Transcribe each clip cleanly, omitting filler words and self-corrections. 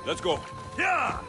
Let's go. Yeah!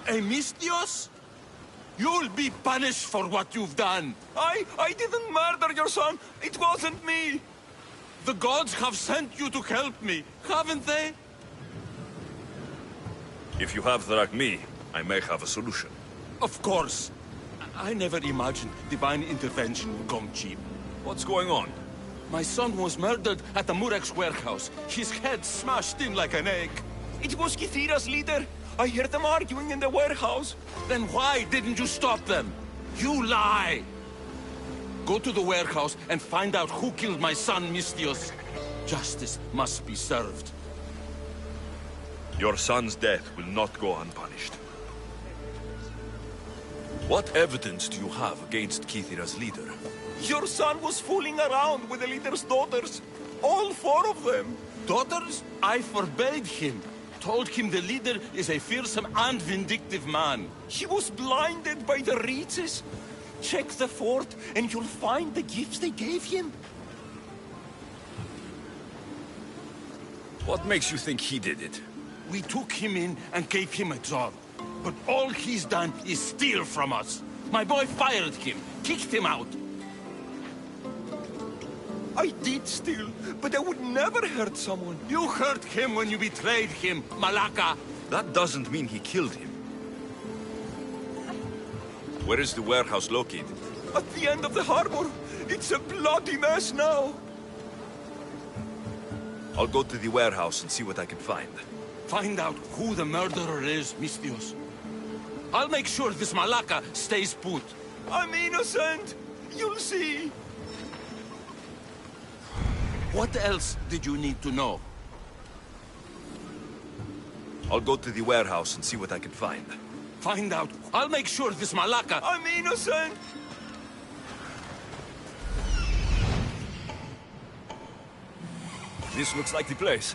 Mistios? You'll be punished for what you've done. I didn't murder your son. It wasn't me. The gods have sent you to help me, haven't they? If you have the me, I may have a solution. Of course. I never imagined divine intervention would come cheap. What's going on? My son was murdered at the Murex warehouse. His head smashed in like an egg. It was Kithira's leader. I heard them arguing in the warehouse. Then why didn't you stop them? You lie! Go to the warehouse and find out who killed my son, Mistios. Justice must be served. Your son's death will not go unpunished. What evidence do you have against Kithira's leader? Your son was fooling around with the leader's daughters. All 4 of them. Daughters? I forbade him. Told him the leader is a fearsome and vindictive man. He was blinded by the reaches. Check the fort and you'll find the gifts they gave him. What makes you think he did it? We took him in and gave him a job. But all he's done is steal from us. My boy fired him, kicked him out. I did steal, but I would never hurt someone. You hurt him when you betrayed him, Malaka. That doesn't mean he killed him. Where is the warehouse located? At the end of the harbor. It's a bloody mess now! I'll go to the warehouse and see what I can find. Find out who the murderer is, Mistios. I'll make sure this Malaka stays put. I'm innocent! You'll see! What else did you need to know? I'll go to the warehouse and see what I can find. Find out. I'll make sure this Malaka... I'm innocent! This looks like the place.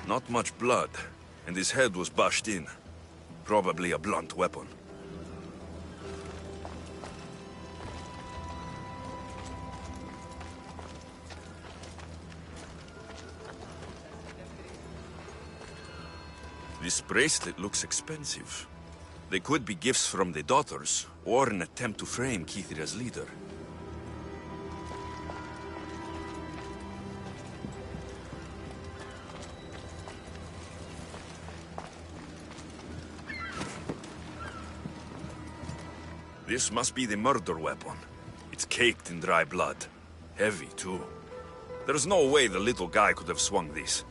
Not much blood, and his head was bashed in. Probably a blunt weapon. This bracelet looks expensive. They could be gifts from the daughters, or an attempt to frame Kithira's leader. This must be the murder weapon. It's caked in dry blood. Heavy, too. There's no way the little guy could have swung this.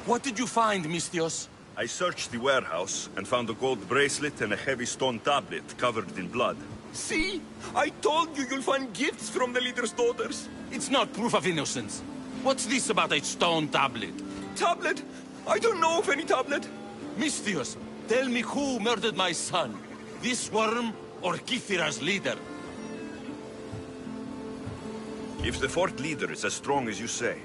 What did you find, Mistios? I searched the warehouse and found a gold bracelet and a heavy stone tablet covered in blood. See? I told you you'll find gifts from the leader's daughters. It's not proof of innocence. What's this about a stone tablet? Tablet? I don't know of any tablet. Mistios, tell me who murdered my son? This worm or Kithira's leader? If the fort leader is as strong as you say,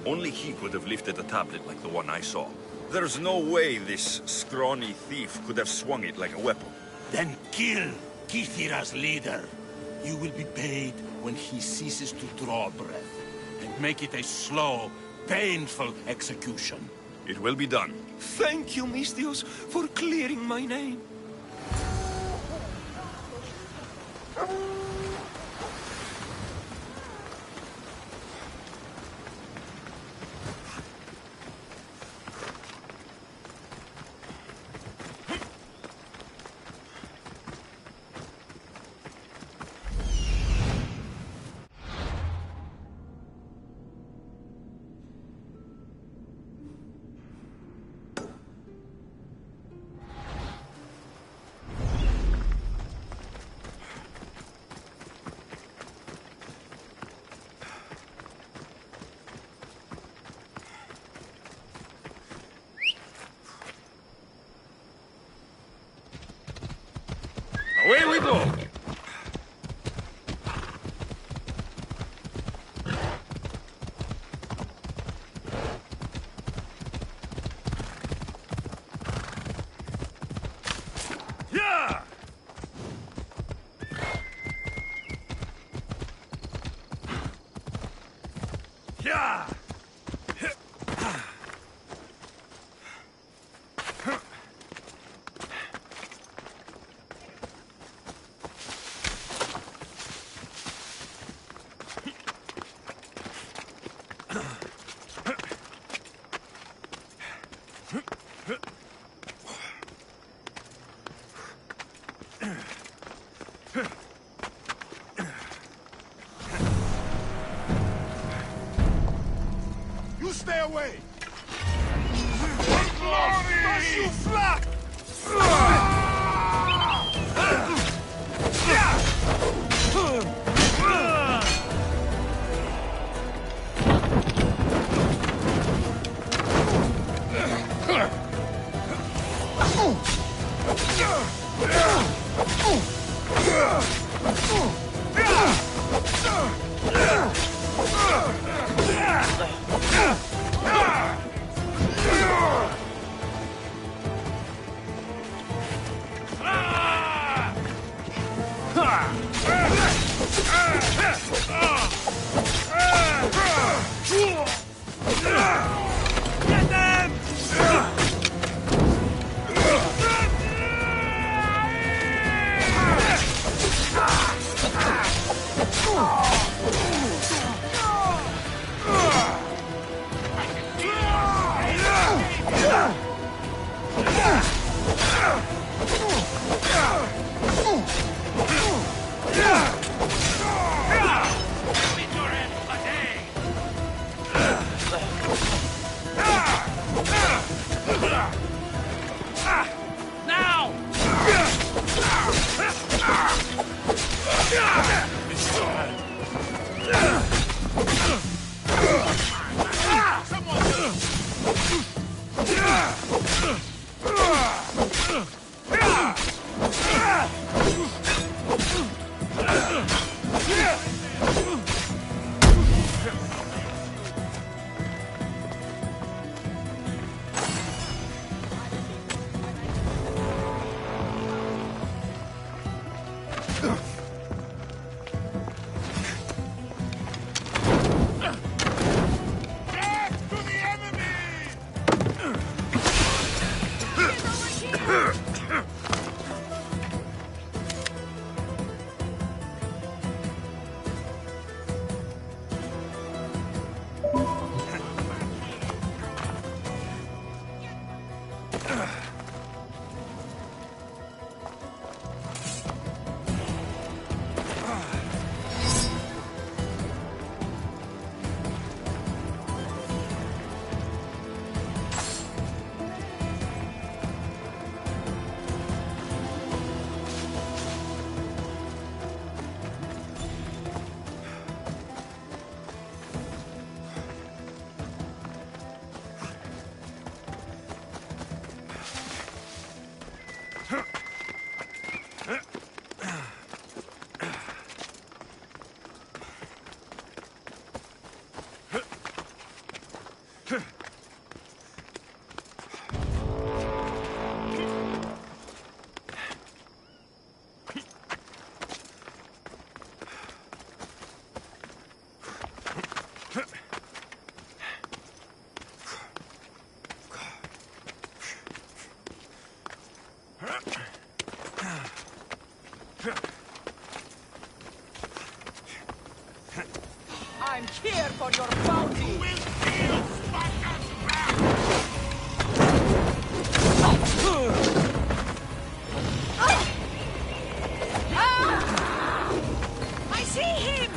only he could have lifted a tablet like the one I saw. There's no way this scrawny thief could have swung it like a weapon. Then kill Kithira's leader. You will be paid when he ceases to draw breath. And make it a slow, painful execution. It will be done. Thank you, Mistios, for clearing my name. Away we go! you stay away! Glory! You flat! I'm here for your bounty! I see him!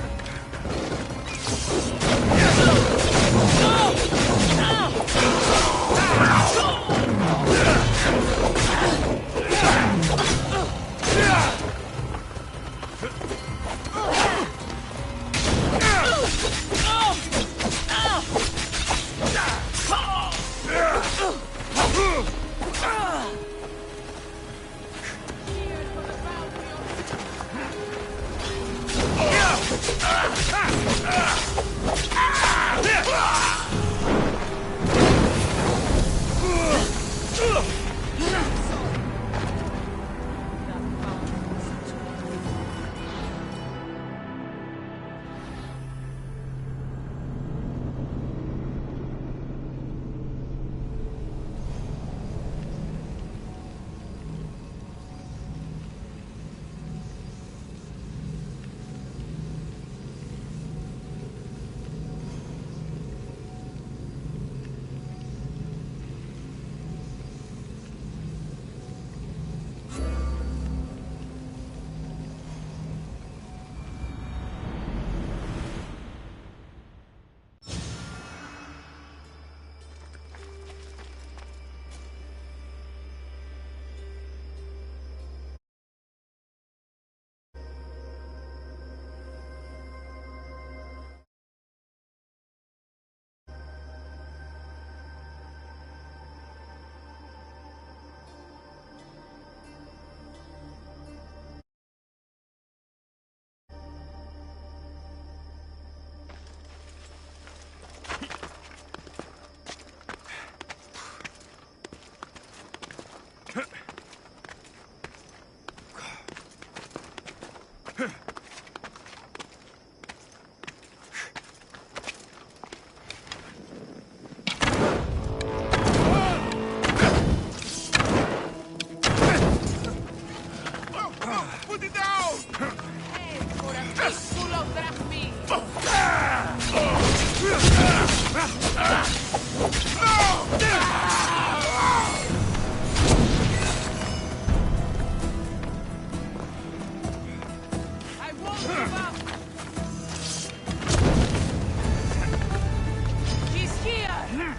Let's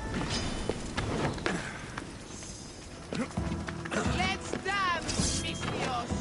dance, Mistios!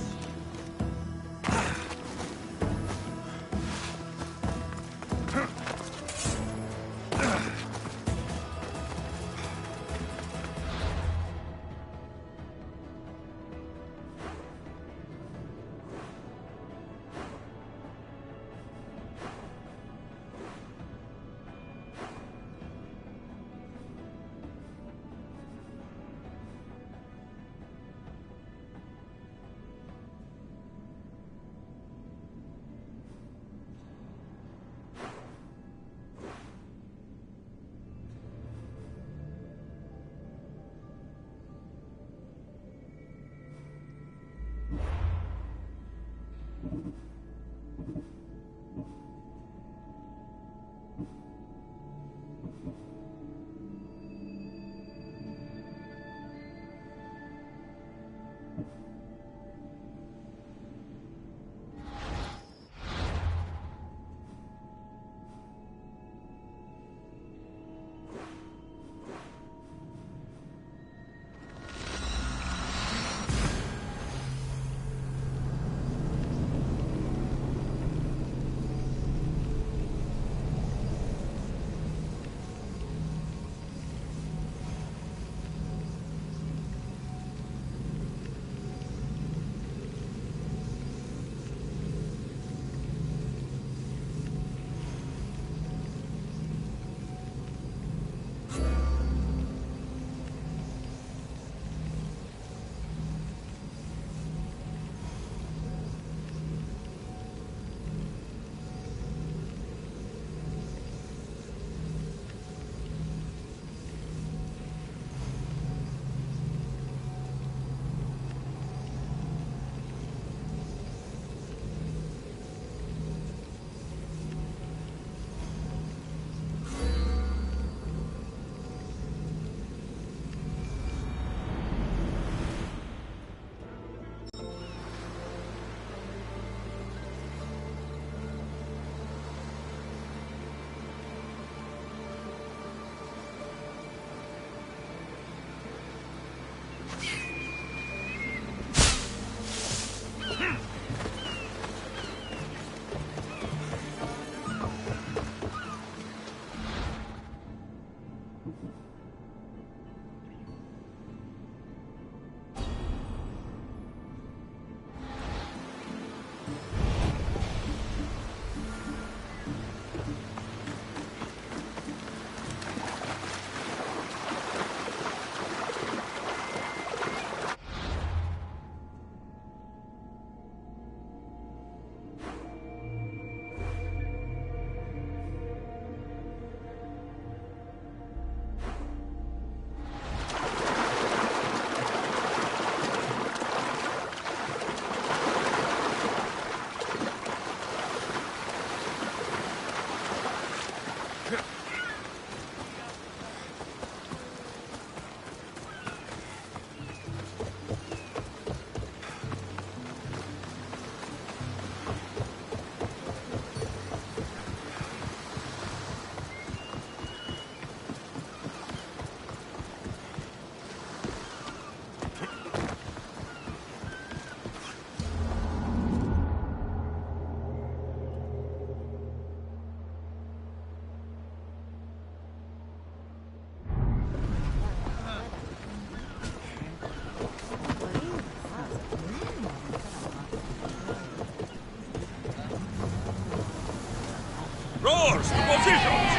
Roars to positions!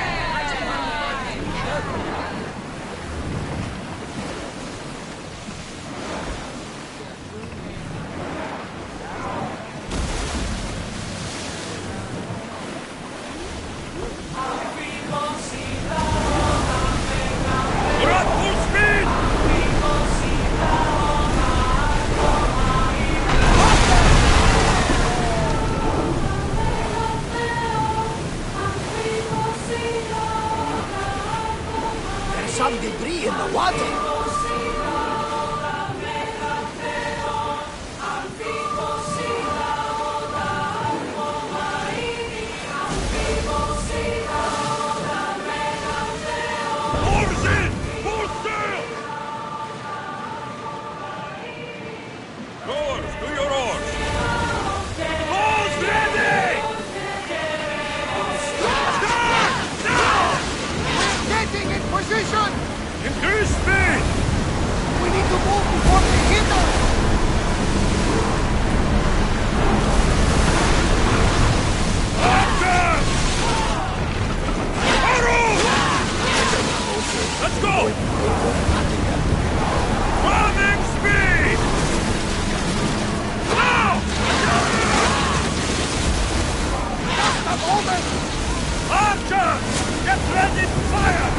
We're at full speed! There's some debris in the water. More Position! Increase speed! We need to move before they hit us! Action! Arrow! Let's go! Running speed! Now! Just a moment! Archer! Get ready to fire!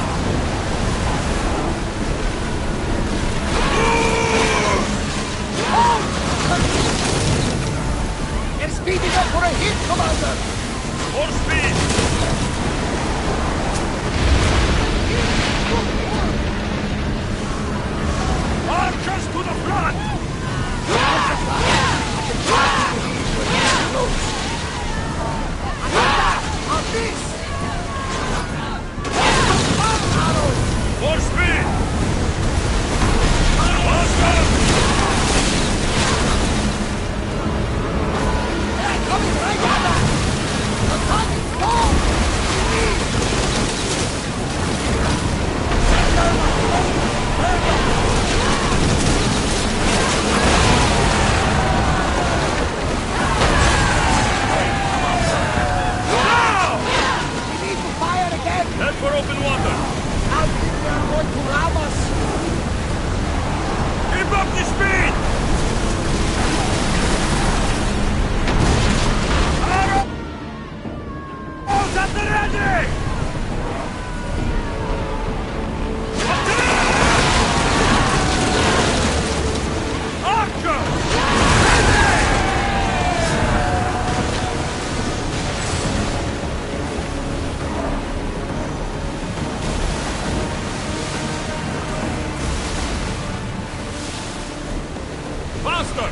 They're speeding up for a hit, Commander! More speed! Archers to the front! On this! More speed! Faster! They're coming right at us! The time is gone! We need to fire again! Head for open water! I think they are going to ram us! Keep up the speed! Arrows at the ready! Archer! Ready! Faster!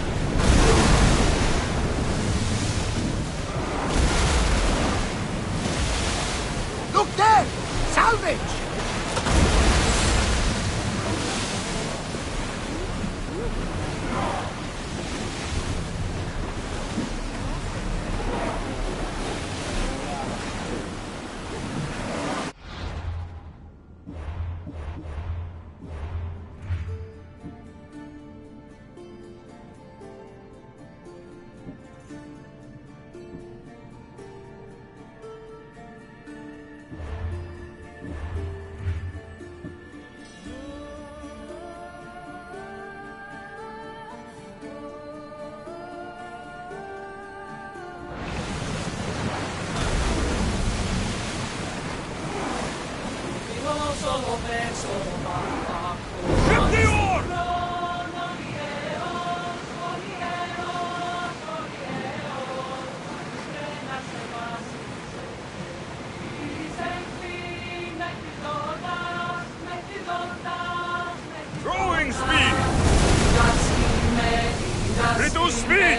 Look there! Salvage! Ship the oar! Throwing speed! Reduce speed!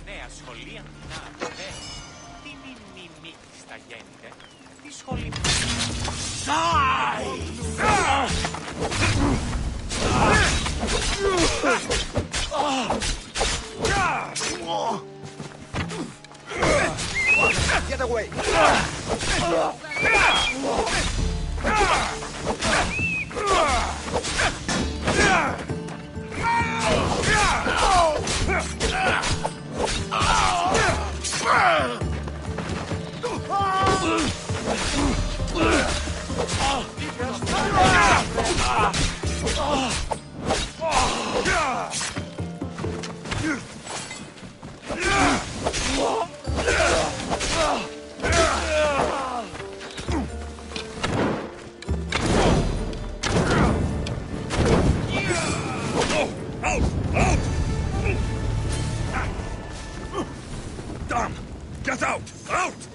Νέα σχολεία, να δε. Τι μη στα γέννητε. Τι σχολή μου. Get away! Damn! Get out! Out!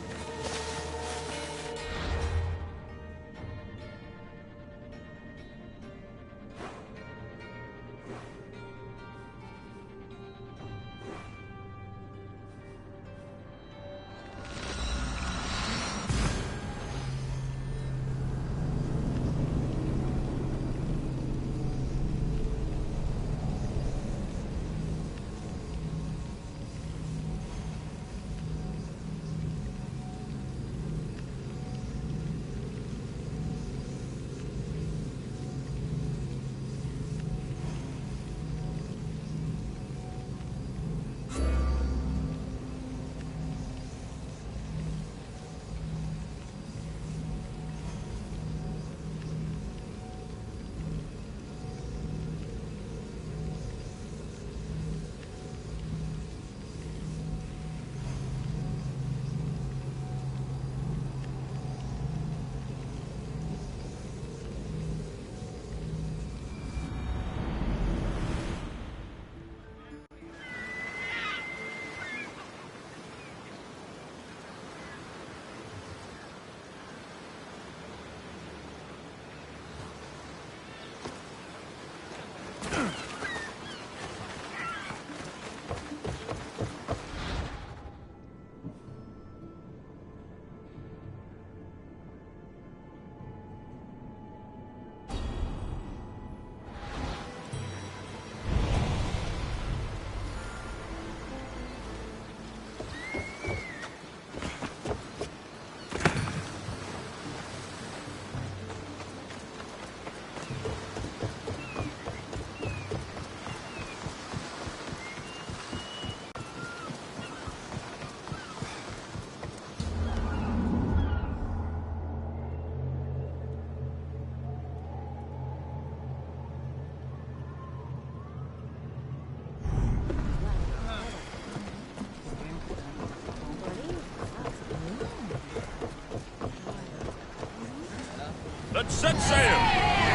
Let's set sail!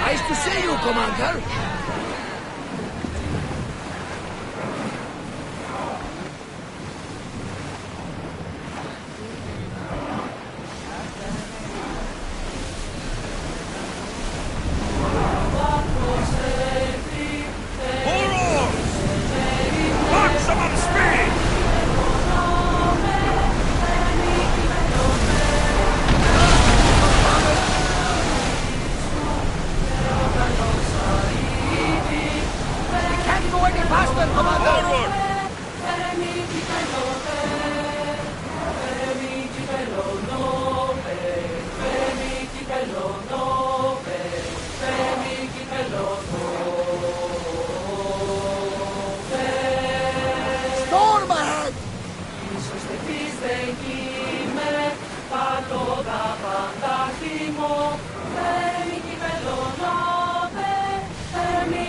Nice to see you, Commander.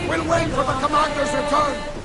We'll wait for the commander's return.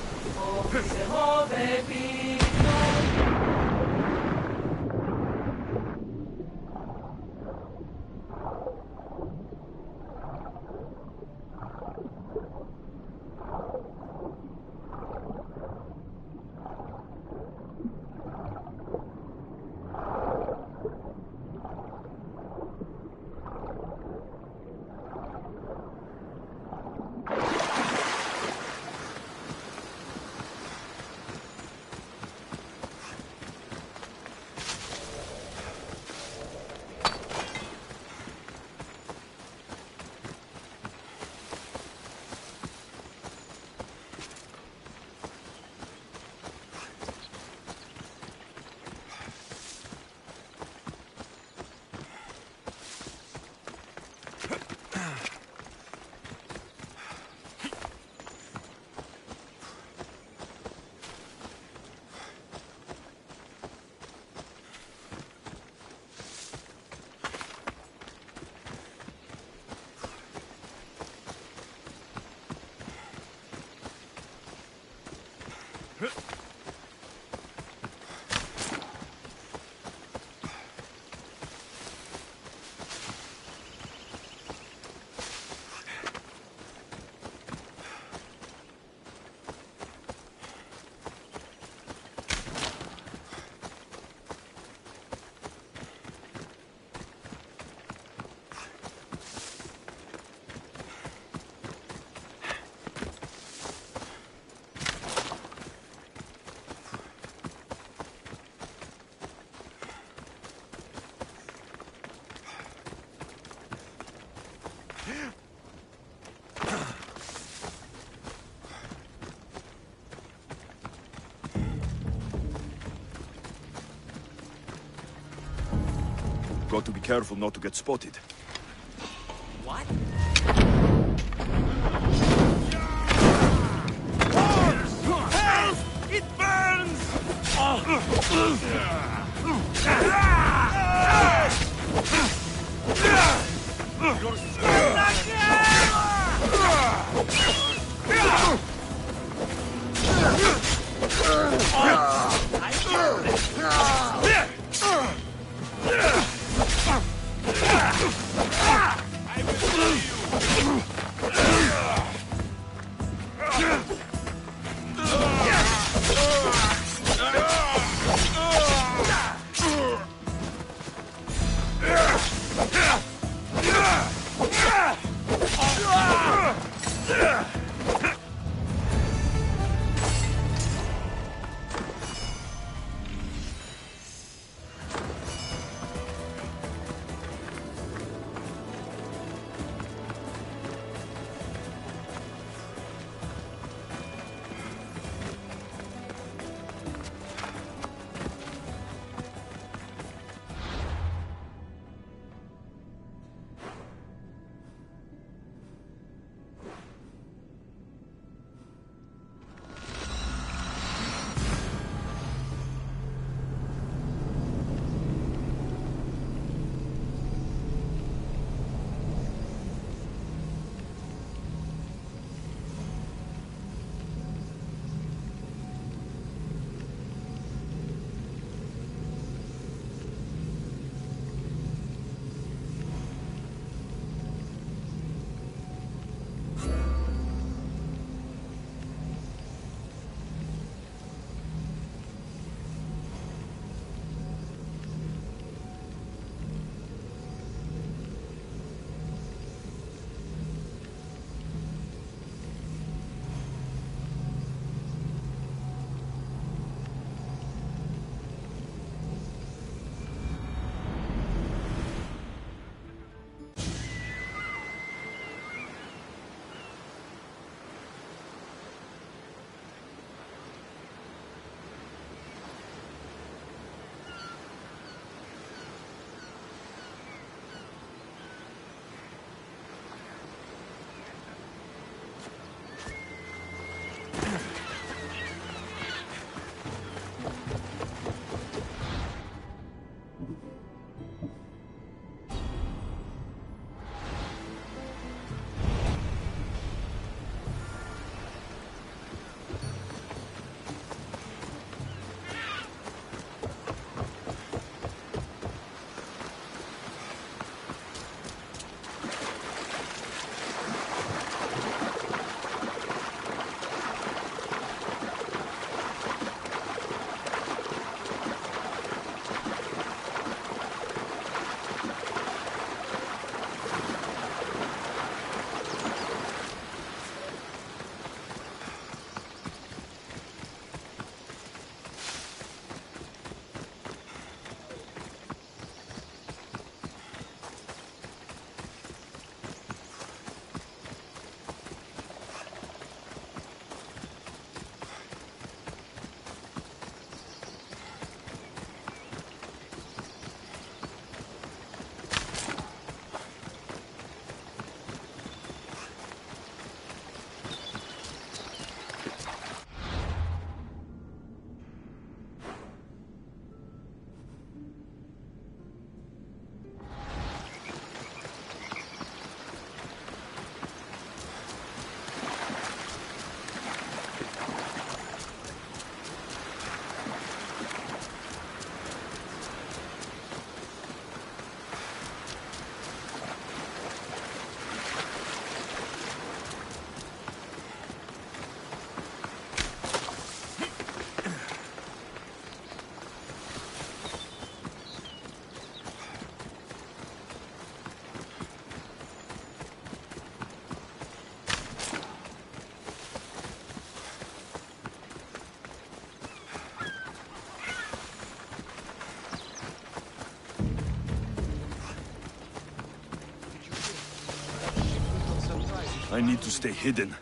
Got to be careful not to get spotted. What? Help! It burns! I need to stay hidden.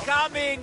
Coming!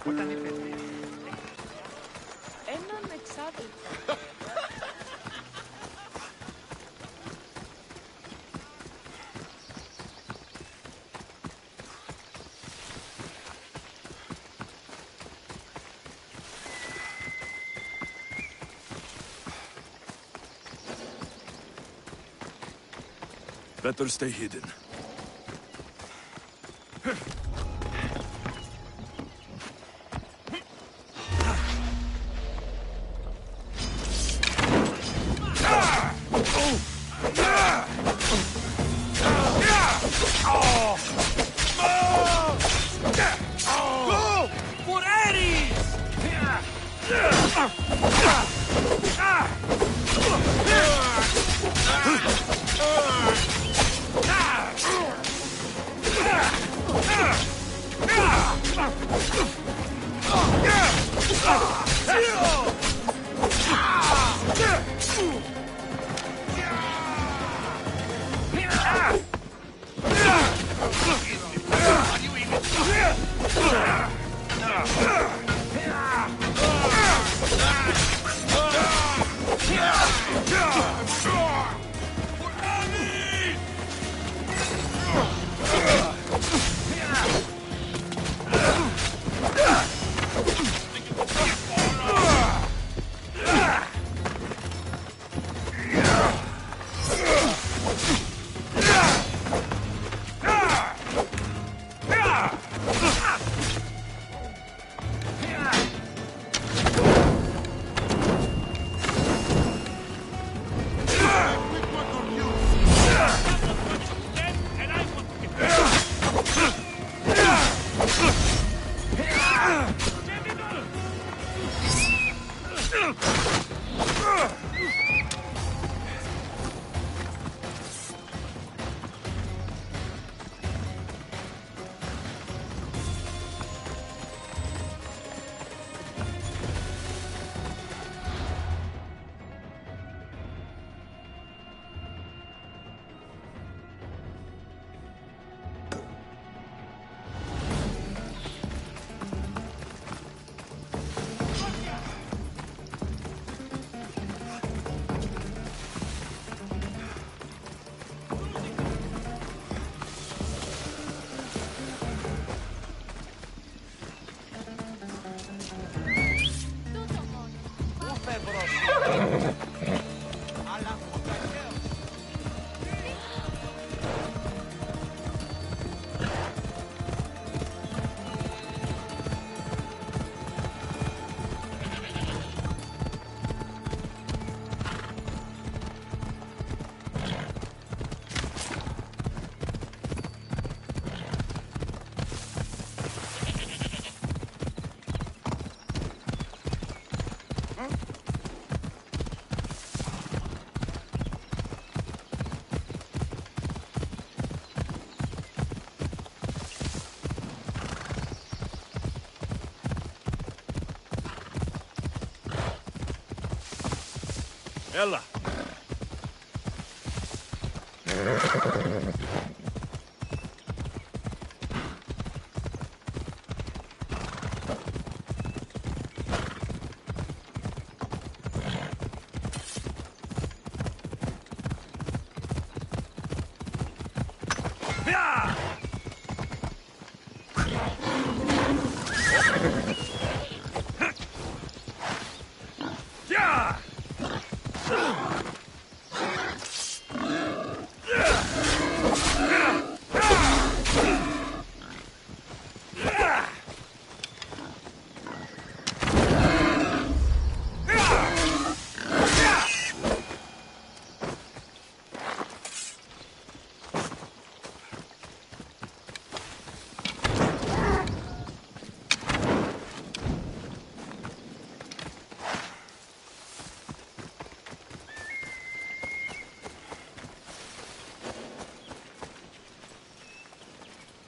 Όταν είπε τι. Έναν εξάδελφο. Better stay hidden. For Ares! يلا.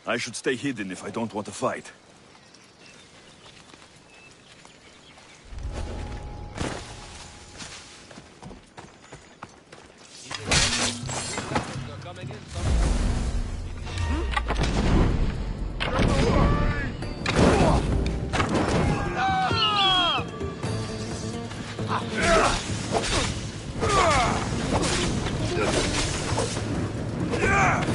I should stay hidden if I don't want to fight. Yeah!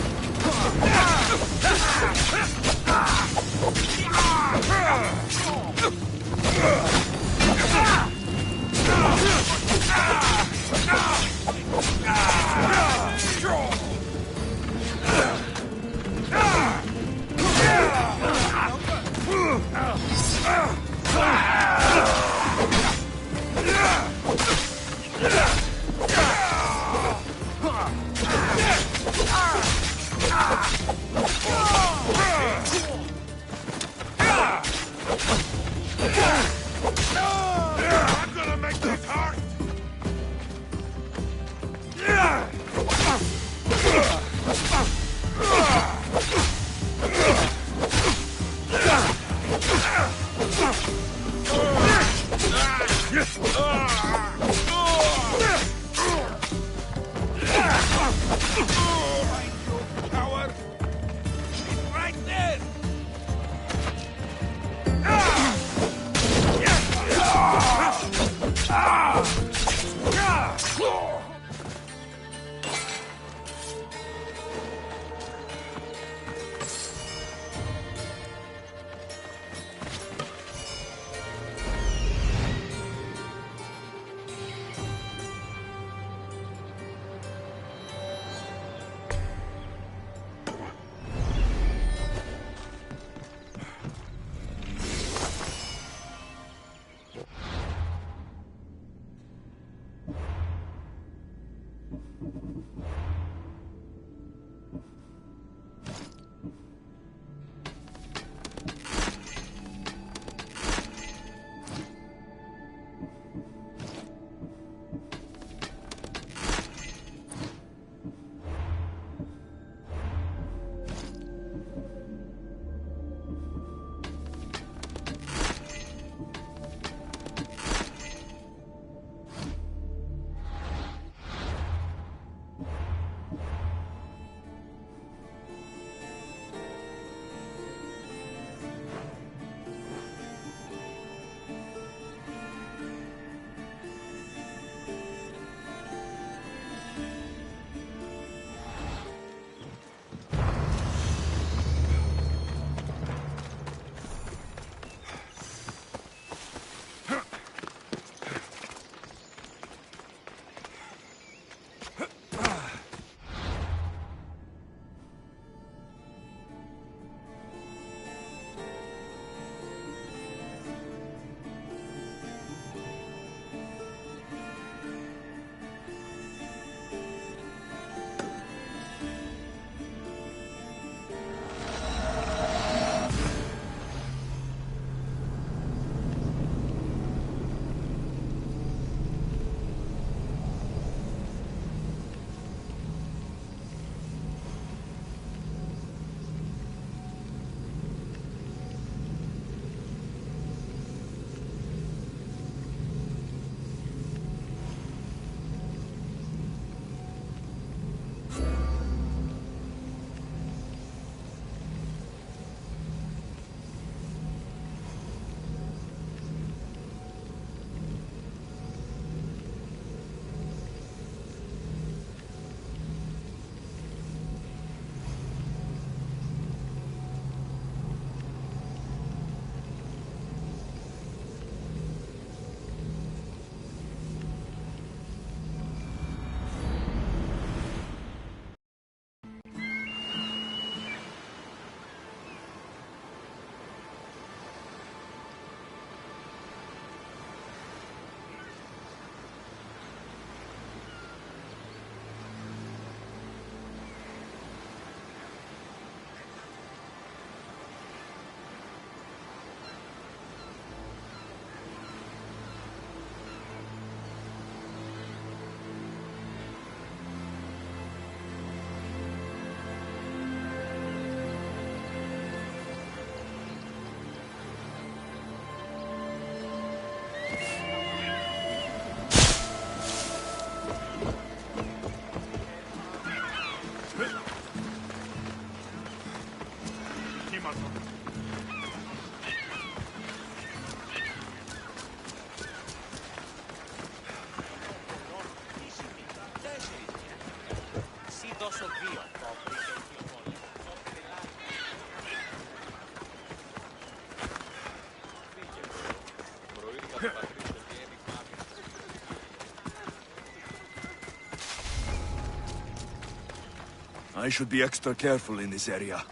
I should be extra careful in this area.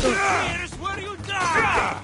Here's where you die!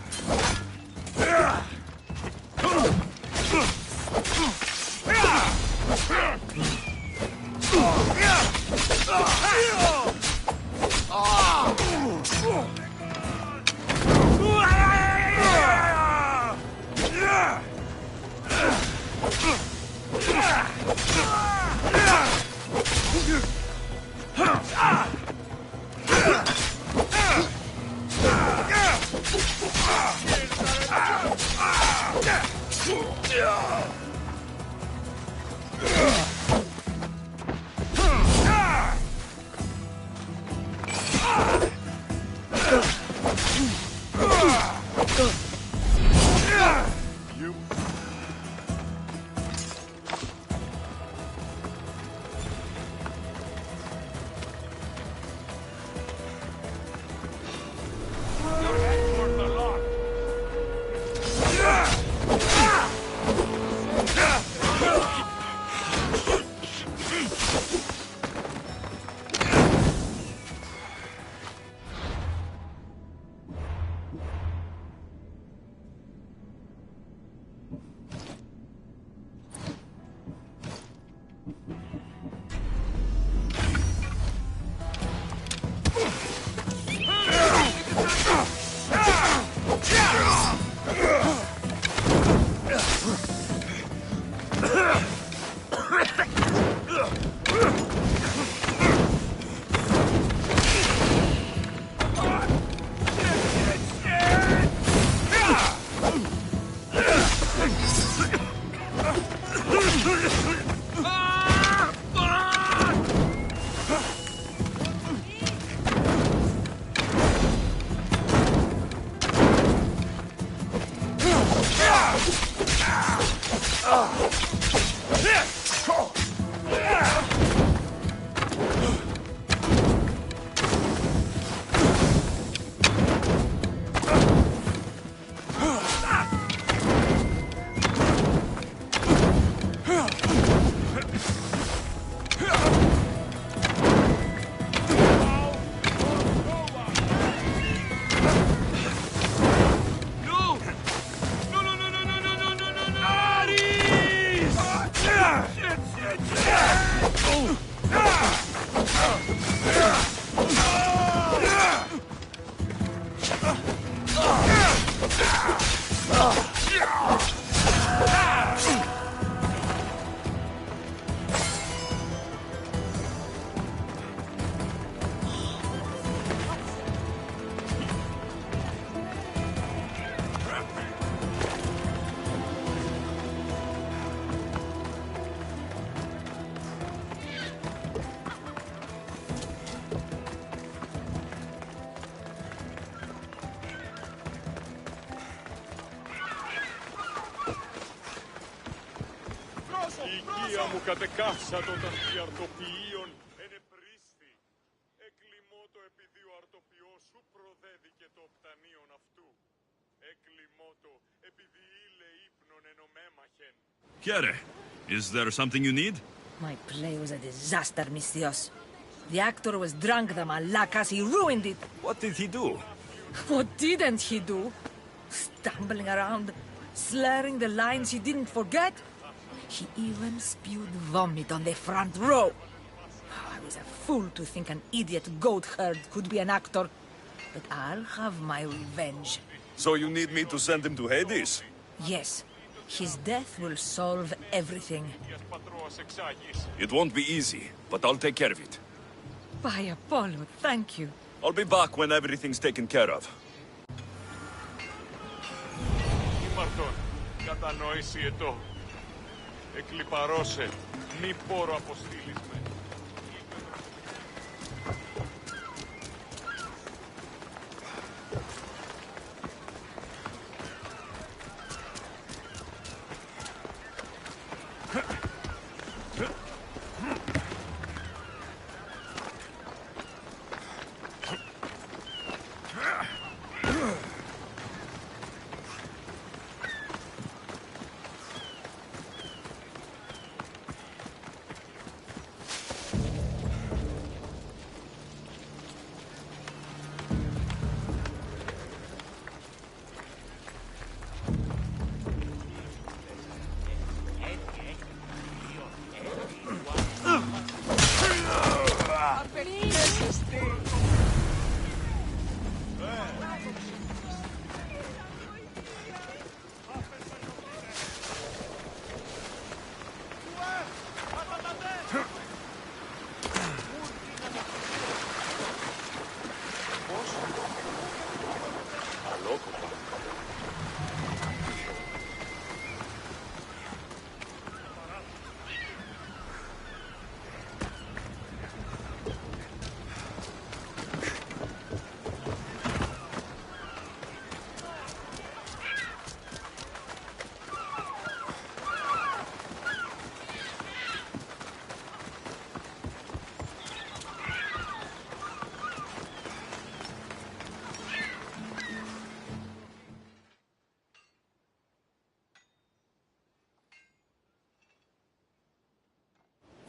Οικία μου κατεκάψατο των φιαρτοποιείων ενεπρίστη. Εκλιμώ το επειδή ο αρτοποιός σου προδέδικε το οπτανίον αυτού. Εκλιμώ το επειδή ήλε ύπνον ενωμέμαχεν. Chiere, is there something you need? My play was a disaster, Misthios. The actor was drunk, the malakas. He ruined it. What did he do? What didn't he do? Stumbling around, slurring the lines he didn't forget. He even spewed vomit on the front row. I was a fool to think an idiot goat herd could be an actor. But I'll have my revenge. So you need me to send him to Hades? Yes. His death will solve everything. It won't be easy, but I'll take care of it. By Apollo, thank you. I'll be back when everything's taken care of. Ήμαρτον, κατανόηση ετώ. Εκλιπαρώσε, μη πόρο αποστήλεις με.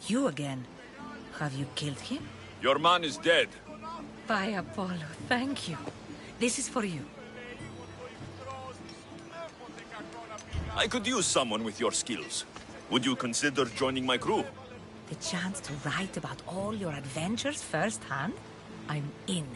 You again. Have you killed him? Your man is dead. By Apollo, thank you. This is for you. I could use someone with your skills. Would you consider joining my crew? The chance to write about all your adventures firsthand? I'm in.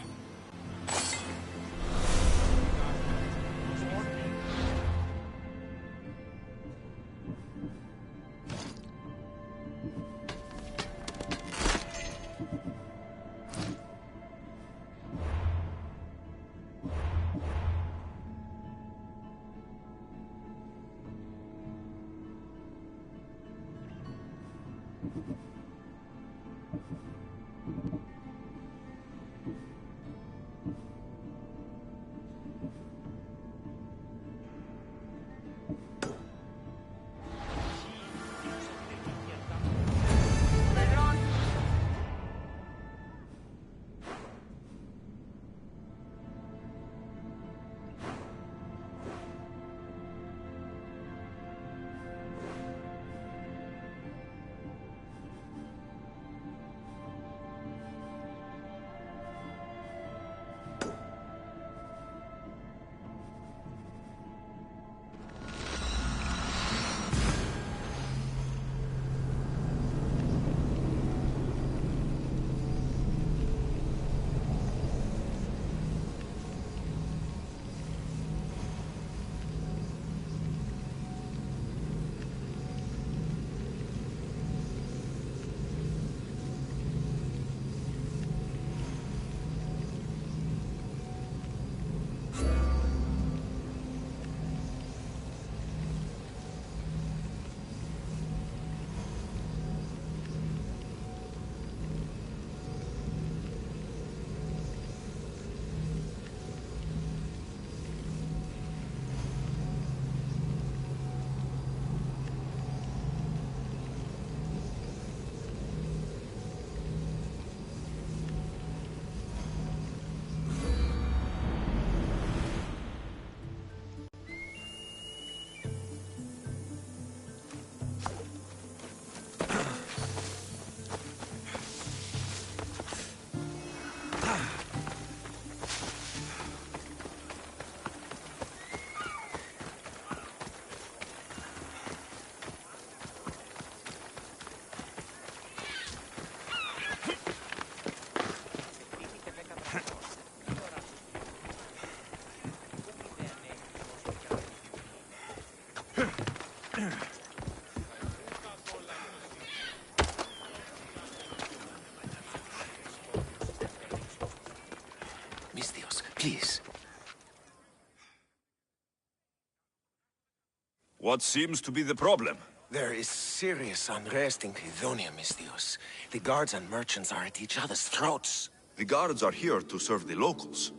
What seems to be the problem? There is serious unrest in Cladonia, Mistios. The guards and merchants are at each other's throats. The guards are here to serve the locals.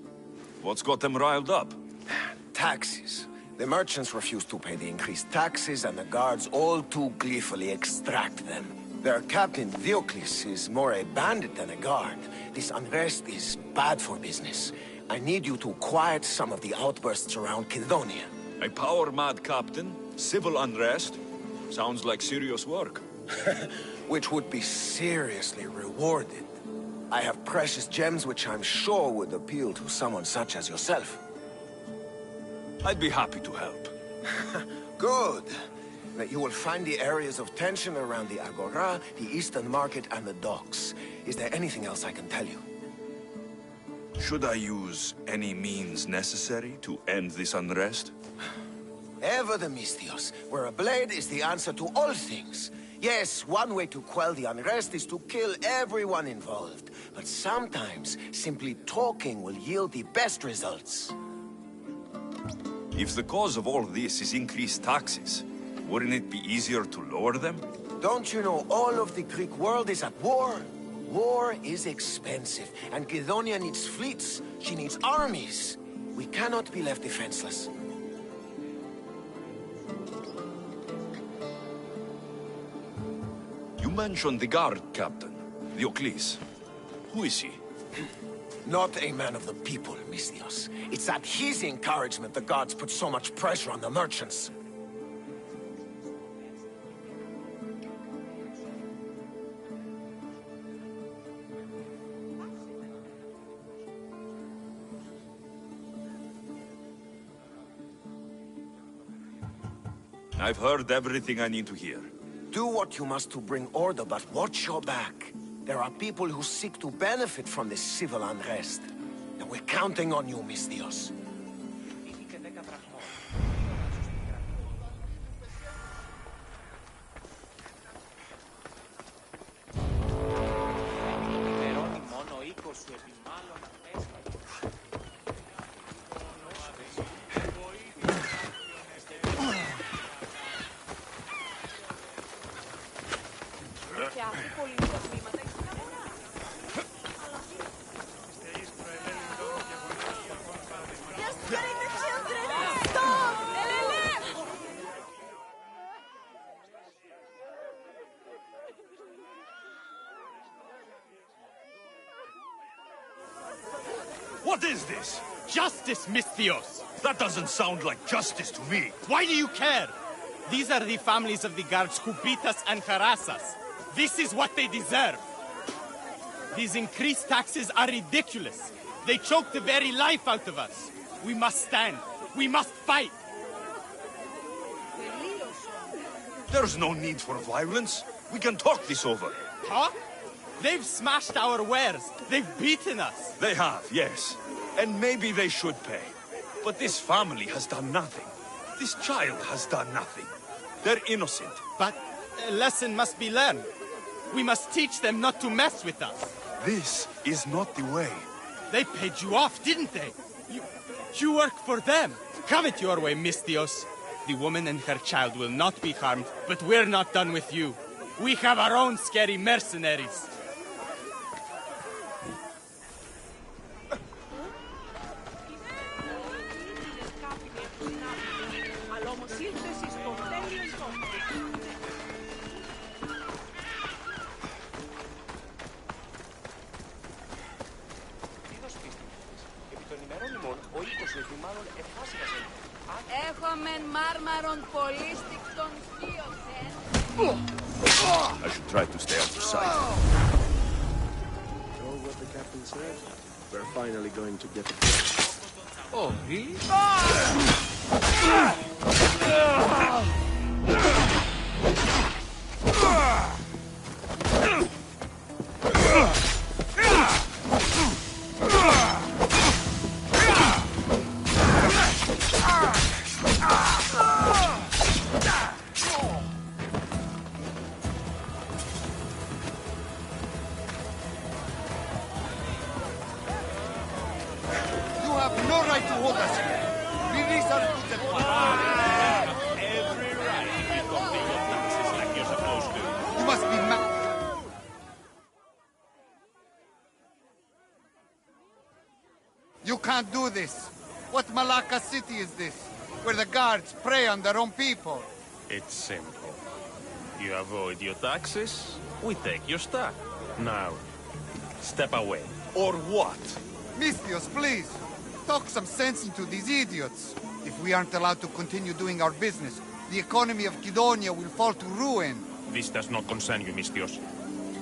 What's got them riled up? Taxes. The merchants refuse to pay the increased taxes, and the guards all too gleefully extract them. Their captain, Diocles, is more a bandit than a guard. This unrest is bad for business. I need you to quiet some of the outbursts around Cladonia. A power-mad captain? Civil unrest? Sounds like serious work. Which would be seriously rewarded. I have precious gems which I'm sure would appeal to someone such as yourself. I'd be happy to help. Good. That you will find the areas of tension around the Agora, the Eastern Market, and the docks. Is there anything else I can tell you? Should I use any means necessary to end this unrest? Ever the Mistios, where a blade is the answer to all things. Yes, one way to quell the unrest is to kill everyone involved. But sometimes, simply talking will yield the best results. If the cause of all this is increased taxes, wouldn't it be easier to lower them? Don't you know all of the Greek world is at war? War is expensive, and Cladonia needs fleets. She needs armies. We cannot be left defenseless. You mentioned the guard captain, Diocles. Who is he? Not a man of the people, Mistios. It's at his encouragement the guards put so much pressure on the merchants. I've heard everything I need to hear. Do what you must to bring order, but watch your back. There are people who seek to benefit from this civil unrest. And we're counting on you, Mistios. What is this? Justice, Mistios! That doesn't sound like justice to me. Why do you care? These are the families of the guards who beat us and harass us. This is what they deserve. These increased taxes are ridiculous. They choke the very life out of us. We must stand. We must fight. There's no need for violence. We can talk this over. Huh? They've smashed our wares. They've beaten us. They have, yes. And maybe they should pay. But this family has done nothing. This child has done nothing. They're innocent. But a lesson must be learned. We must teach them not to mess with us. This is not the way. They paid you off, didn't they? You work for them. Have it your way, Mistios. The woman and her child will not be harmed, but we're not done with you. We have our own scary mercenaries. Έχομεν μάρμαρον πολύ στικτον σκίωσεν. I should try to stay out of sight. So what the captain said? We're finally going to get it. Oh, really? You have no right to hold us here. Release our goods at once. Every You can't do this. What Malacca city is this? Where the guards prey on their own people? It's simple. You avoid your taxes, we take your stuff. Now, step away. Or what? Misthios, please. Talk some sense into these idiots. If we aren't allowed to continue doing our business, the economy of Kidonia will fall to ruin. This does not concern you, Misthios.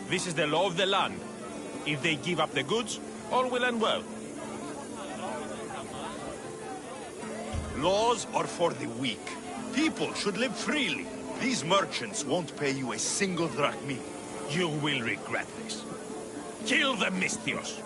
This is the law of the land. If they give up the goods, all will end well. Laws are for the weak. People should live freely. These merchants won't pay you a single drachmi. You will regret this. Kill the Misthios.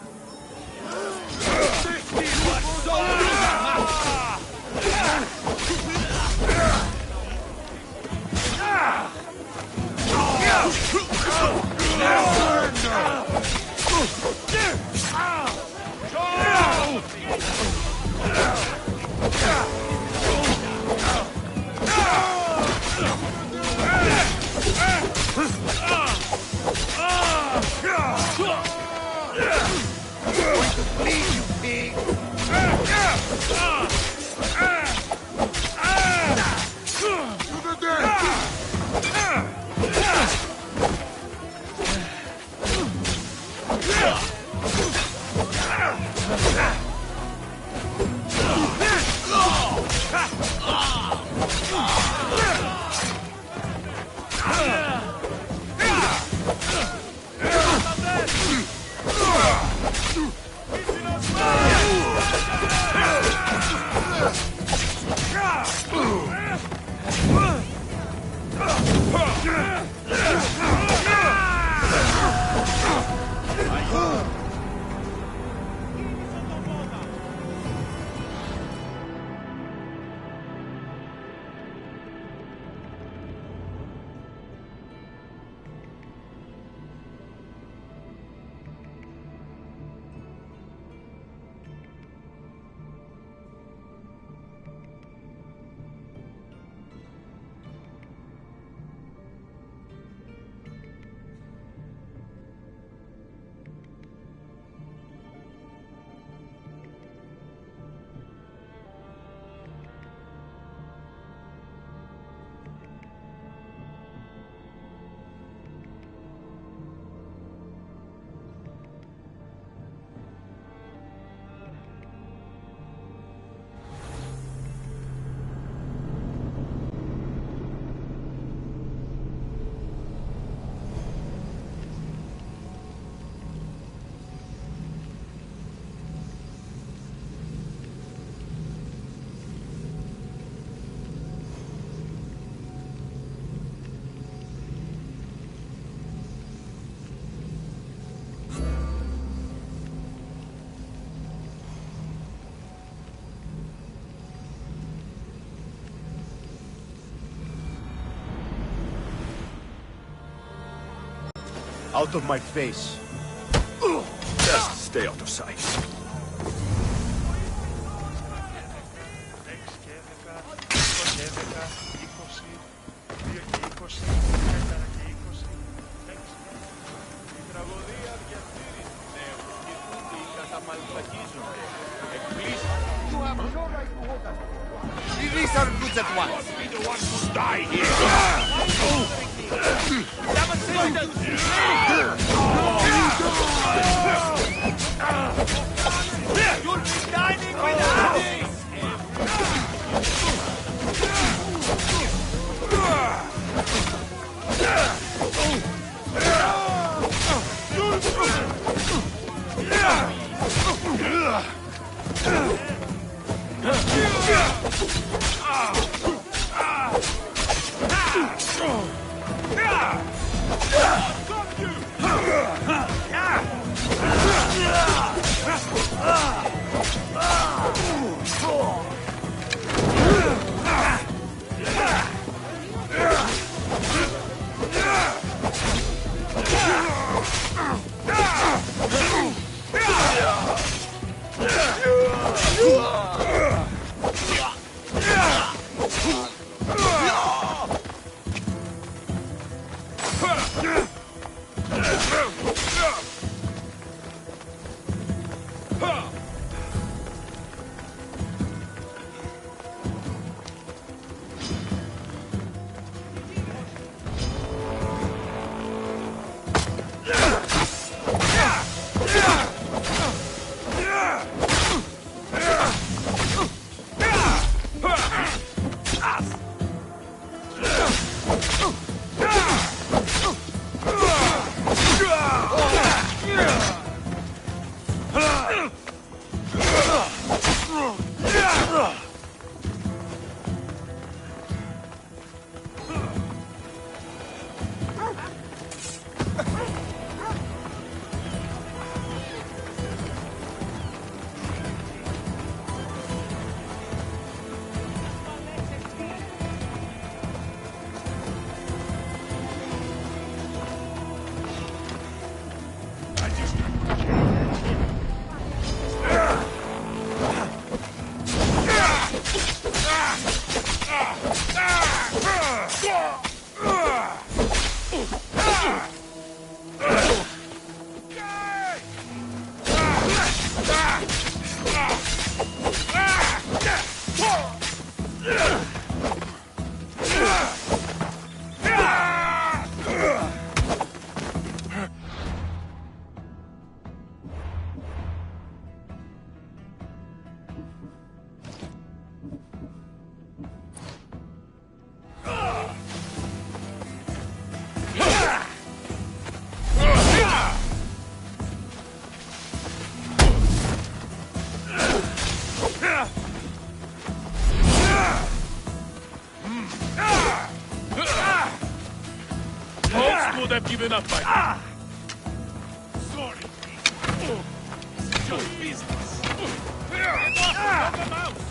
Out of my face. Just stay out of sight. Release our goods at once. Be the one to die here. You'll be dining with us! Would have given up by now. Sorry. This is your business. Get off the mouth.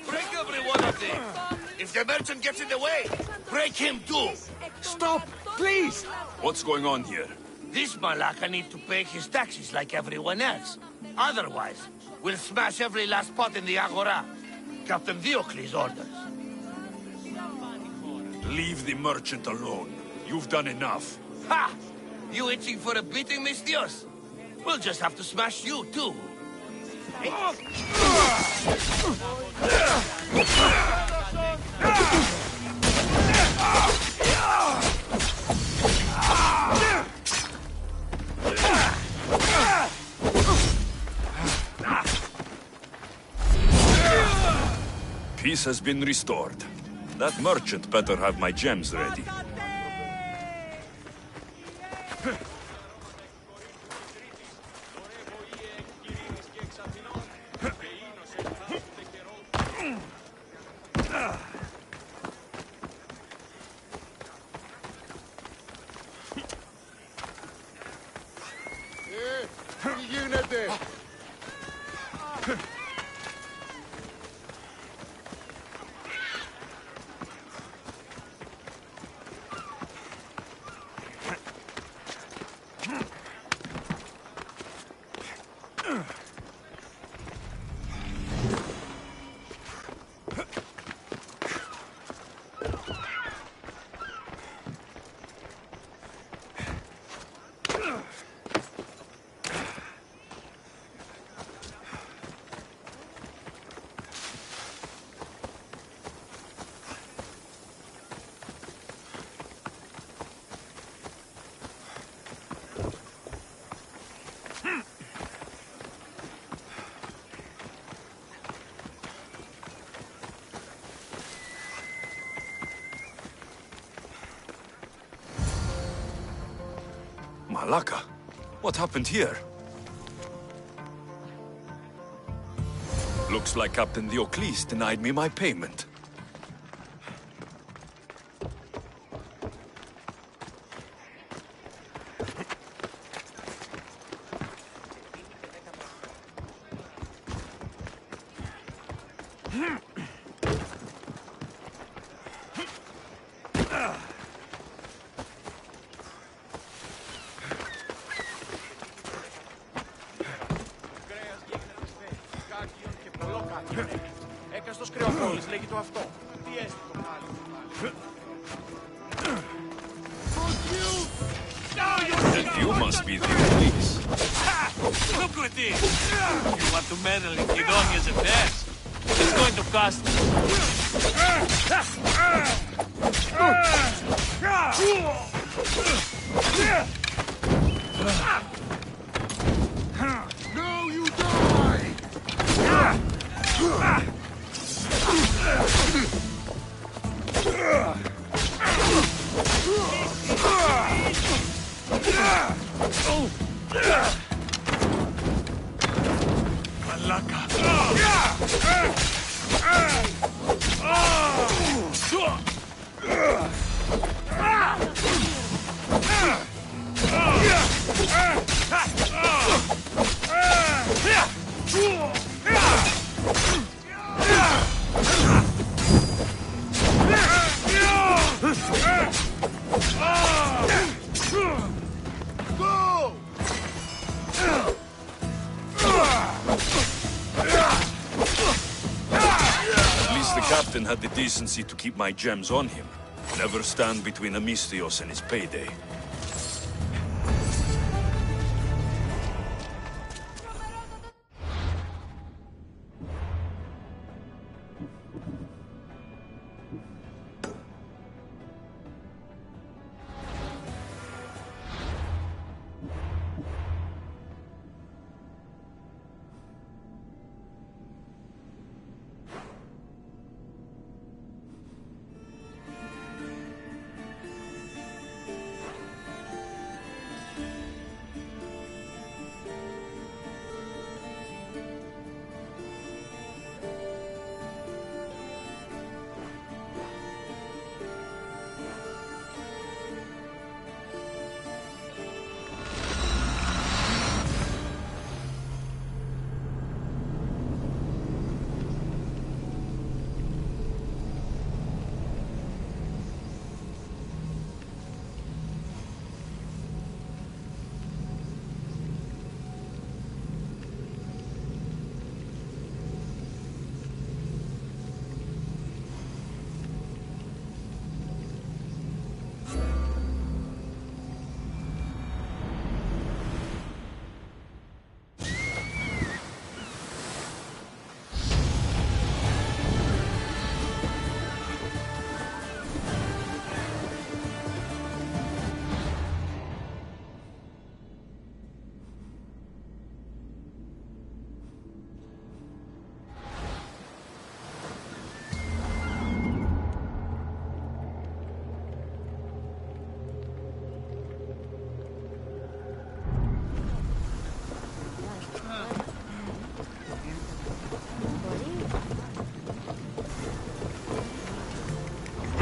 Break every one of them! If the merchant gets in the way, break him too! Stop! Please! What's going on here? This Malaka needs to pay his taxes like everyone else. Otherwise, we'll smash every last pot in the Agora. Captain Diocles' orders. Leave the merchant alone. You've done enough. Ha! You itching for a beating, Mistios? We'll just have to smash you, too. peace has been restored. That merchant better have my gems ready. Malaka? What happened here? Looks like Captain Diocles denied me my payment. Έκαστος κρεοπόλης, λέγει το αυτό. Τι έστει το πάλι. And you must be Diocles. Look at this! You want to meddle in Kidonia's affairs? It's going to cost Now you die! Malaka. At least the captain had the decency to keep my gems on him. Never stand between Amistios and his payday.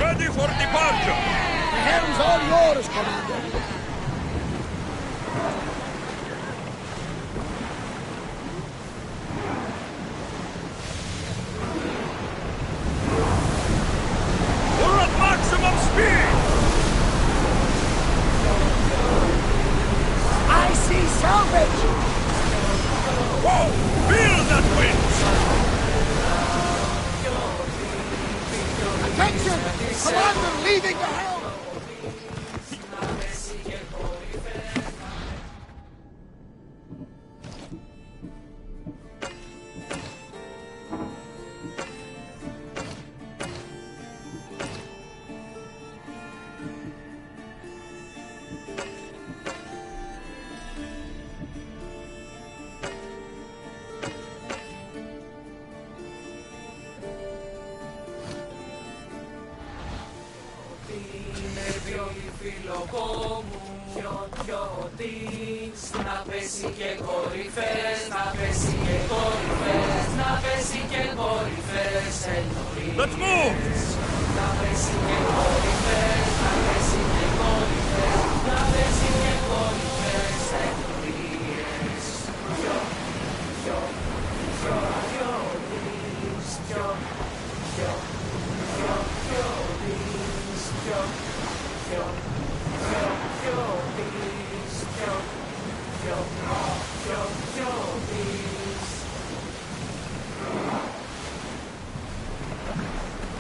Ready for departure! The helm's all yours, Commander. We're at maximum speed! I see salvage! Whoa! Feel that wind! Attention! Commander leaving the helm! Let's move!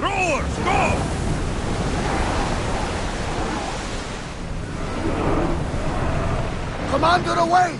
Rowers, go! Commander away!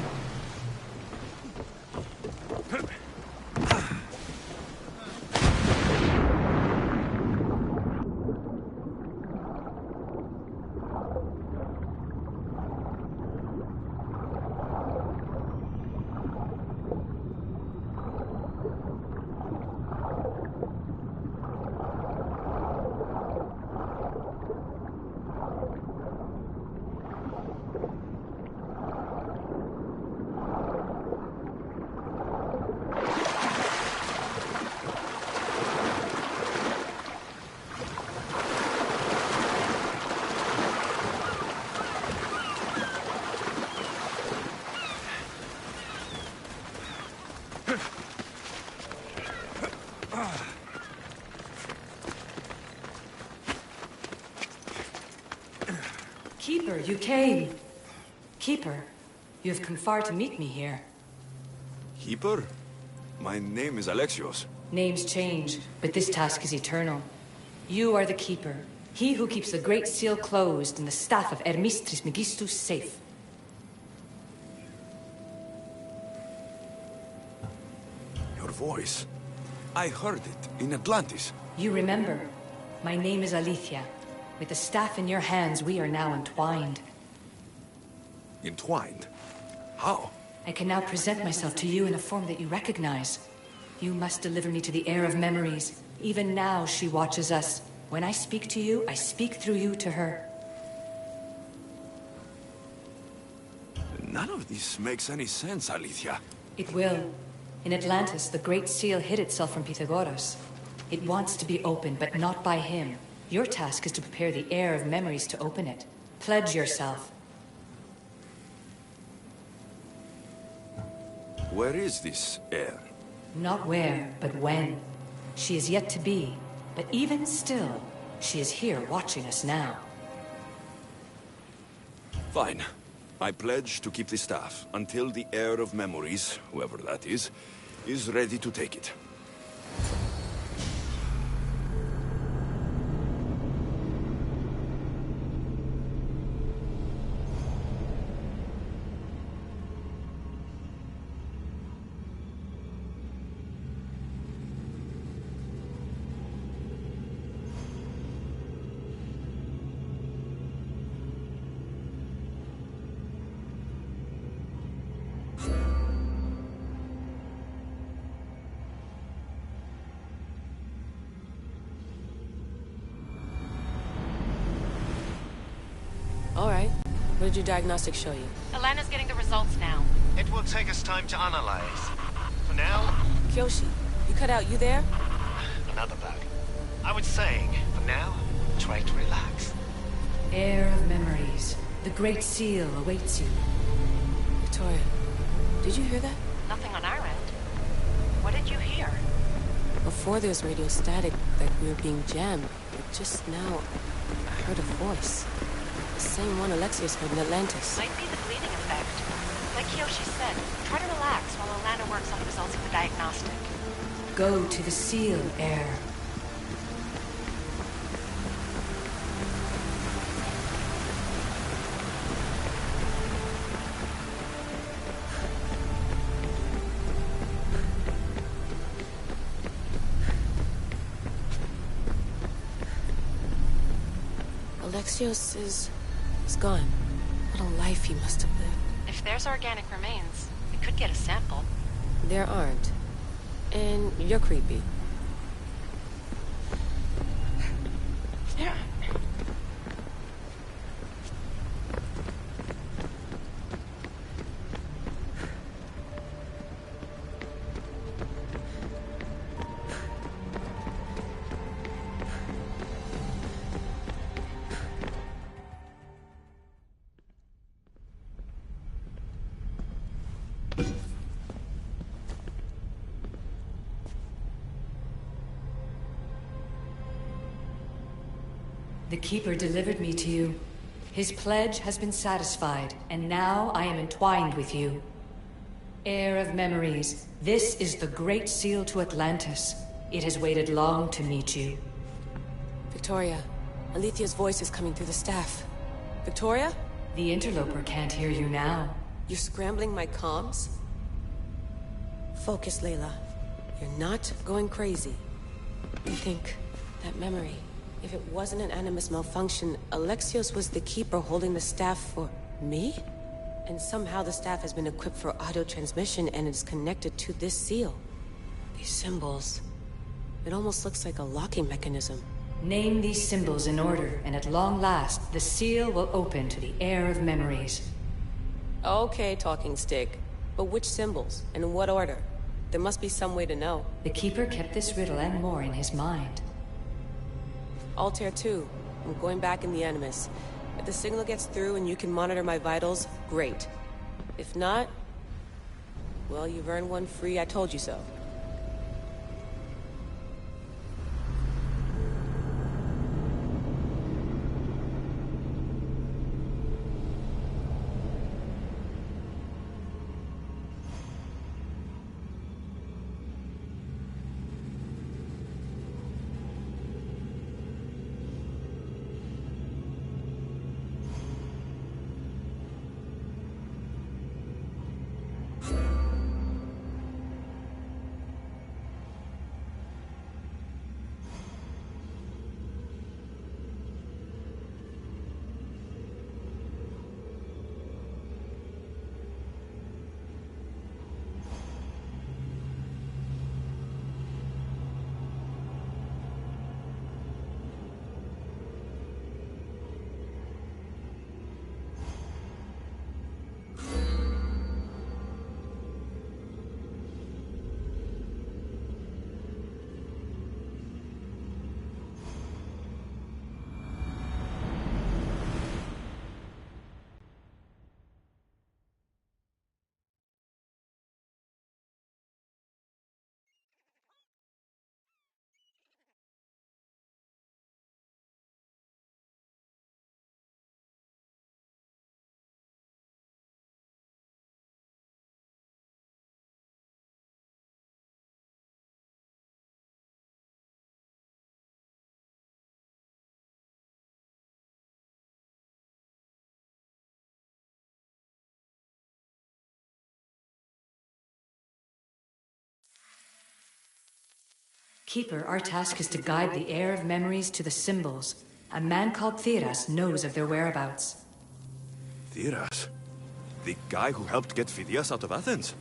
Keeper, you came. Keeper, you have come far to meet me here. Keeper? My name is Alexios. Names change, but this task is eternal. You are the Keeper, he who keeps the Great Seal closed and the staff of Hermes Trismegistus safe. Your voice. I heard it in Atlantis. You remember. My name is Alethea. With the staff in your hands, we are now entwined. Entwined? How? I can now present myself to you in a form that you recognize. You must deliver me to the heir of memories. Even now, she watches us. When I speak to you, I speak through you to her. None of this makes any sense, Alethea. It will. In Atlantis, the Great Seal hid itself from Pythagoras. It wants to be opened, but not by him. Your task is to prepare the heir of memories to open it. Pledge yourself. Where is this heir? Not where, but when. She is yet to be, but even still, she is here watching us now. Fine. I pledge to keep the staff until the heir of memories, whoever that is ready to take it. What did your diagnostics show you? Elena's getting the results now. It will take us time to analyze. For now... Kyoshi, you cut out, you there? Another bug. I was saying, for now, try to relax. Heir of memories. The Great Seal awaits you. Victoria, did you hear that? Nothing on our end. What did you hear? Before there was radio static, like we were being jammed. But just now, I heard a voice. The same one Alexios heard in Atlantis. Might be the bleeding effect. Like Kyoshi said, try to relax while Alana works on the results of the diagnostic. Go to the Seal, Heir. Alexios is gone. What a life he must have lived. If there's organic remains, we could get a sample. There aren't. And you're creepy. The Keeper delivered me to you. His pledge has been satisfied, and now I am entwined with you. Heir of memories, this is the Great Seal to Atlantis. It has waited long to meet you. Victoria, Alethea's voice is coming through the staff. Victoria? The interloper can't hear you now. You're scrambling my comms? Focus, Layla. You're not going crazy. You think that memory... If it wasn't an Animus malfunction, Alexios was the Keeper holding the staff for... me? And somehow the staff has been equipped for auto-transmission and is connected to this seal. These symbols... It almost looks like a locking mechanism. Name these symbols in order, and at long last, the seal will open to the Heir of memories. Okay, talking stick. But which symbols? And in what order? There must be some way to know. The Keeper kept this riddle and more in his mind. Altair 2. I'm going back in the Animus. If the signal gets through and you can monitor my vitals, great. If not... well, you've earned one free I told you so. Keeper, our task is to guide the Heir of memories to the symbols. A man called Theras knows of their whereabouts. Theras? The guy who helped get Phidias out of Athens?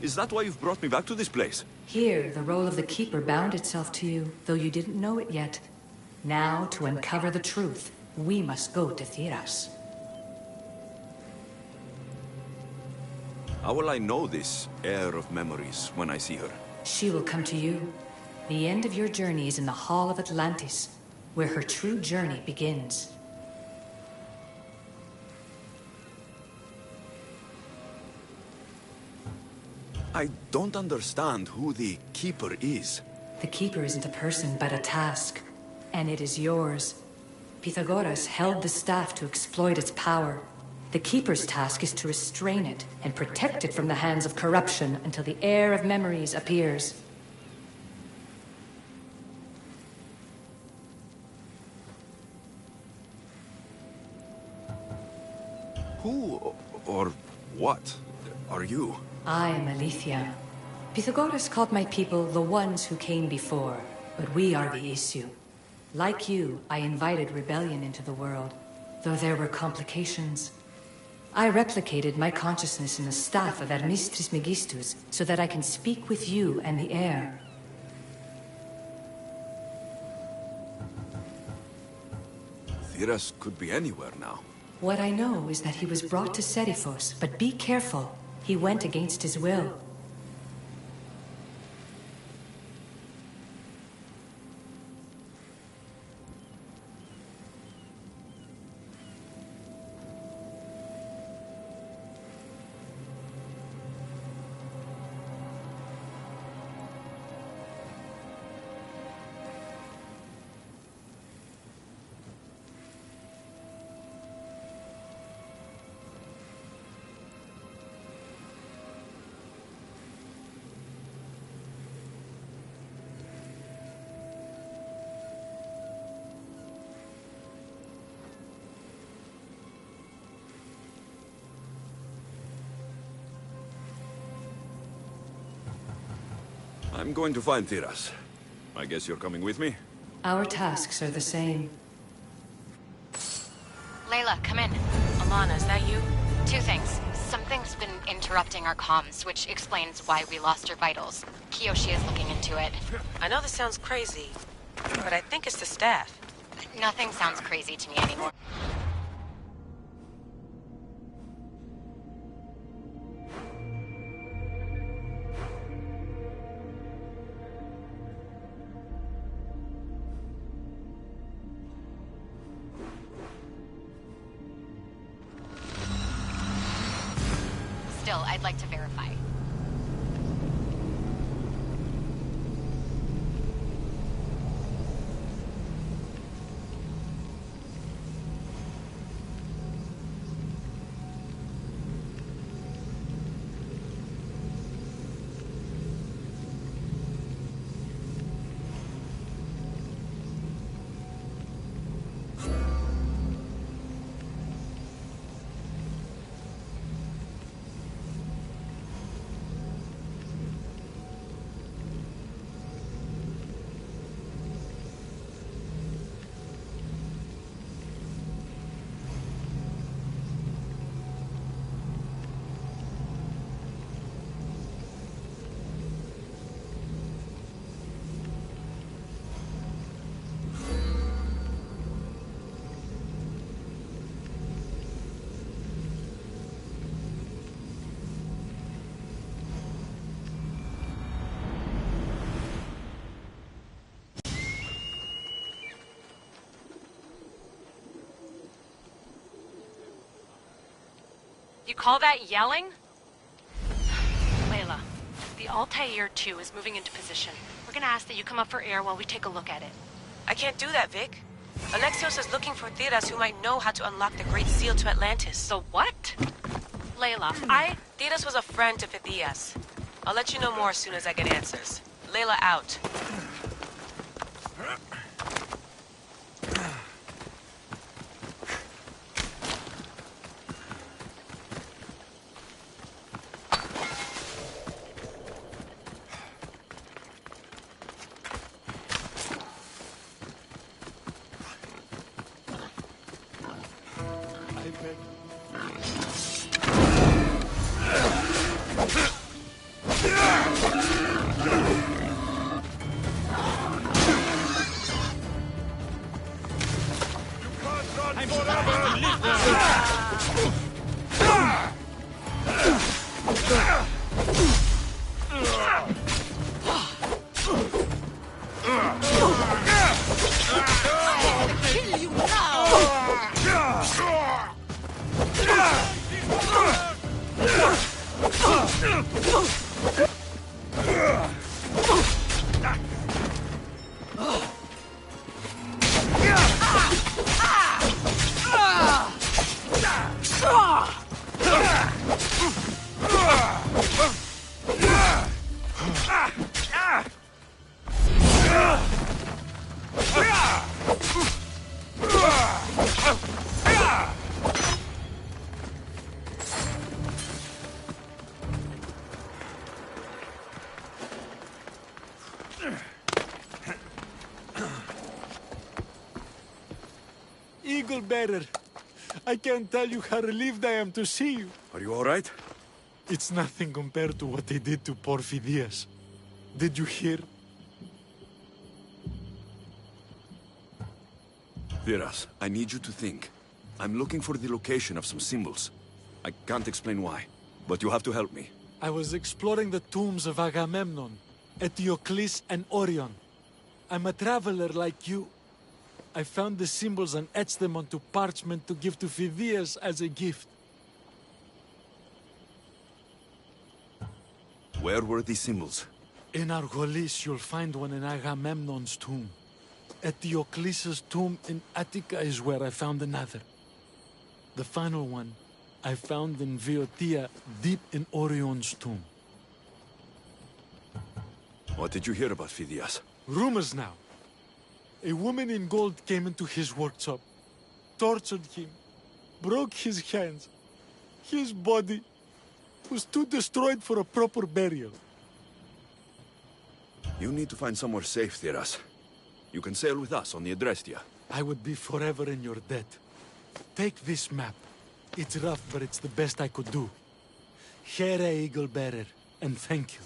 Is that why you've brought me back to this place? Here, the role of the Keeper bound itself to you, though you didn't know it yet. Now, to uncover the truth, we must go to Theras. How will I know this Heir of memories when I see her? She will come to you. The end of your journey is in the Hall of Atlantis. where her true journey begins. I don't understand who the Keeper is. The Keeper isn't a person, but a task. And it is yours. Pythagoras held the staff to exploit its power. The Keeper's task is to restrain it and protect it from the hands of corruption until the heir of memories appears. Who or what are you? I am Aletheia. Pythagoras called my people the ones who came before, but we are the issue. Like you, I invited rebellion into the world, though there were complications. I replicated my consciousness in the staff of Hermes Trismegistus so that I can speak with you and the heir. Thiras could be anywhere now. What I know is that he was brought to Seriphos, but be careful. He went against his will. I'm going to find Thiras. I guess you're coming with me? Our tasks are the same. Layla, come in. Alana, is that you? Two things. Something's been interrupting our comms, which explains why we lost your vitals. Kiyoshi is looking into it. I know this sounds crazy, but I think it's the staff. Nothing sounds crazy to me anymore. Still, I'd like to verify. You call that yelling? Layla, the Altair 2 is moving into position. We're gonna ask that you come up for air while we take a look at it. I can't do that, Vic. Alexios is looking for Thiras who might know how to unlock the Great Seal to Atlantis. The what? Layla, Thiras was a friend to Pythias. I'll let you know more as soon as I get answers. Layla out. Eagle Bearer, I can't tell you how relieved I am to see you. Are you all right? It's nothing compared to what they did to poor Phidias. Did you hear? Viras, I need you to think. I'm looking for the location of some symbols. I can't explain why, but you have to help me. I was exploring the tombs of Agamemnon, Eteocles, and Orion. I'm a traveler like you. I found the symbols and etched them onto parchment to give to Phidias as a gift. Where were these symbols? In Argolis, you'll find one in Agamemnon's tomb. At Eteocles' tomb in Attica is where I found another. The final one I found in Viotia, deep in Orion's tomb. What did you hear about Phidias? Rumors now. A woman in gold came into his workshop, tortured him, broke his hands. His body was too destroyed for a proper burial. You need to find somewhere safe, Thiras. You can sail with us on the Adrestia. I would be forever in your debt. Take this map. It's rough, but it's the best I could do. Here, Eagle Bearer, and thank you.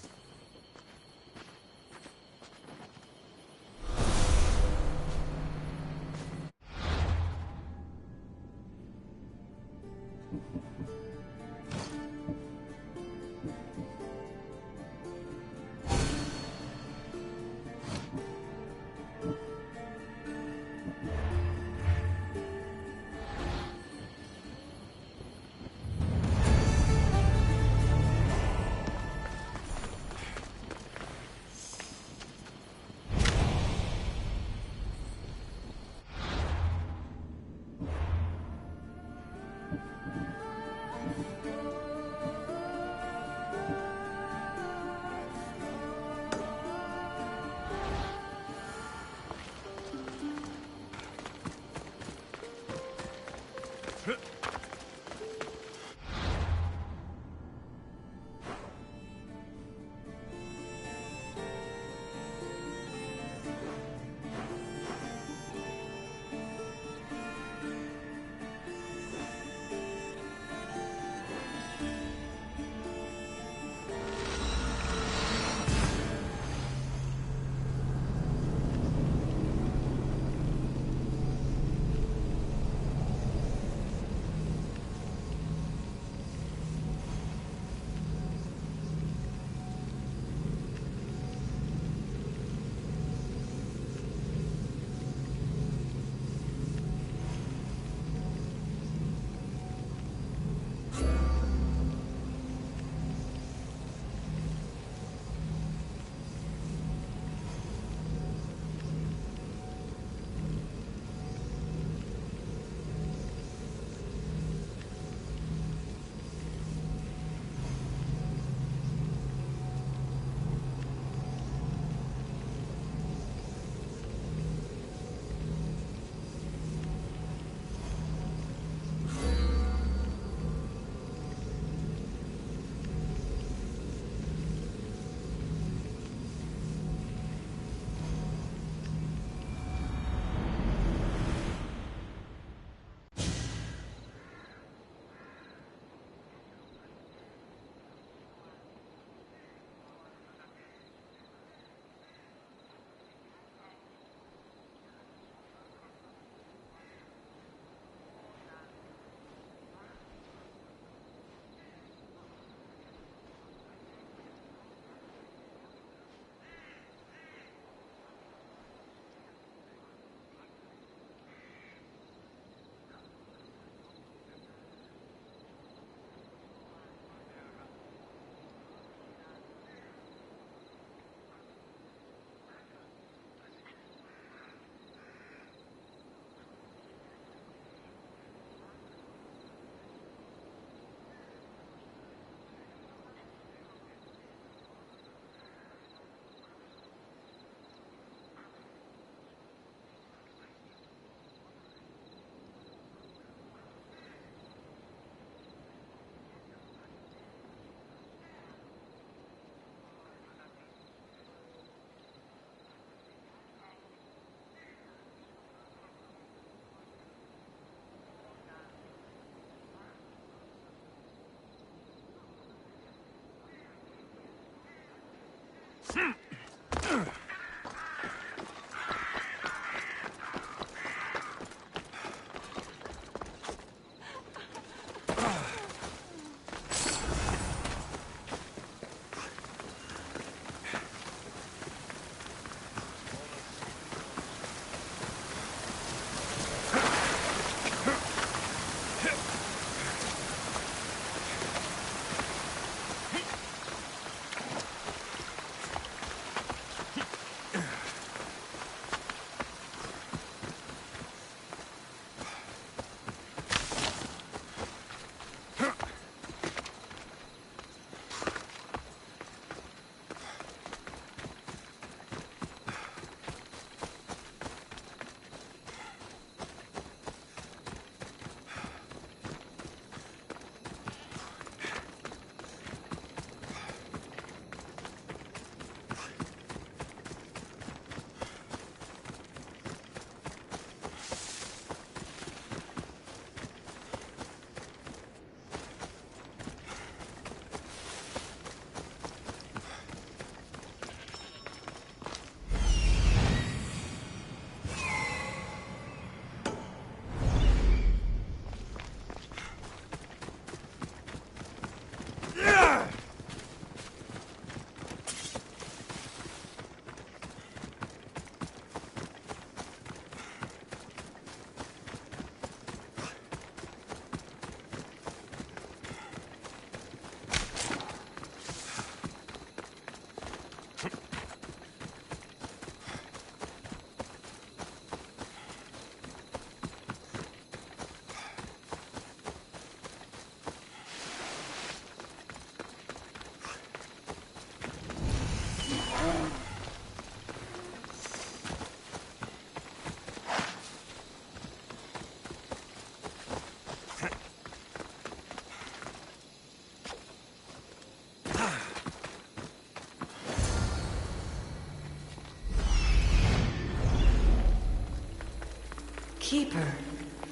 Keeper,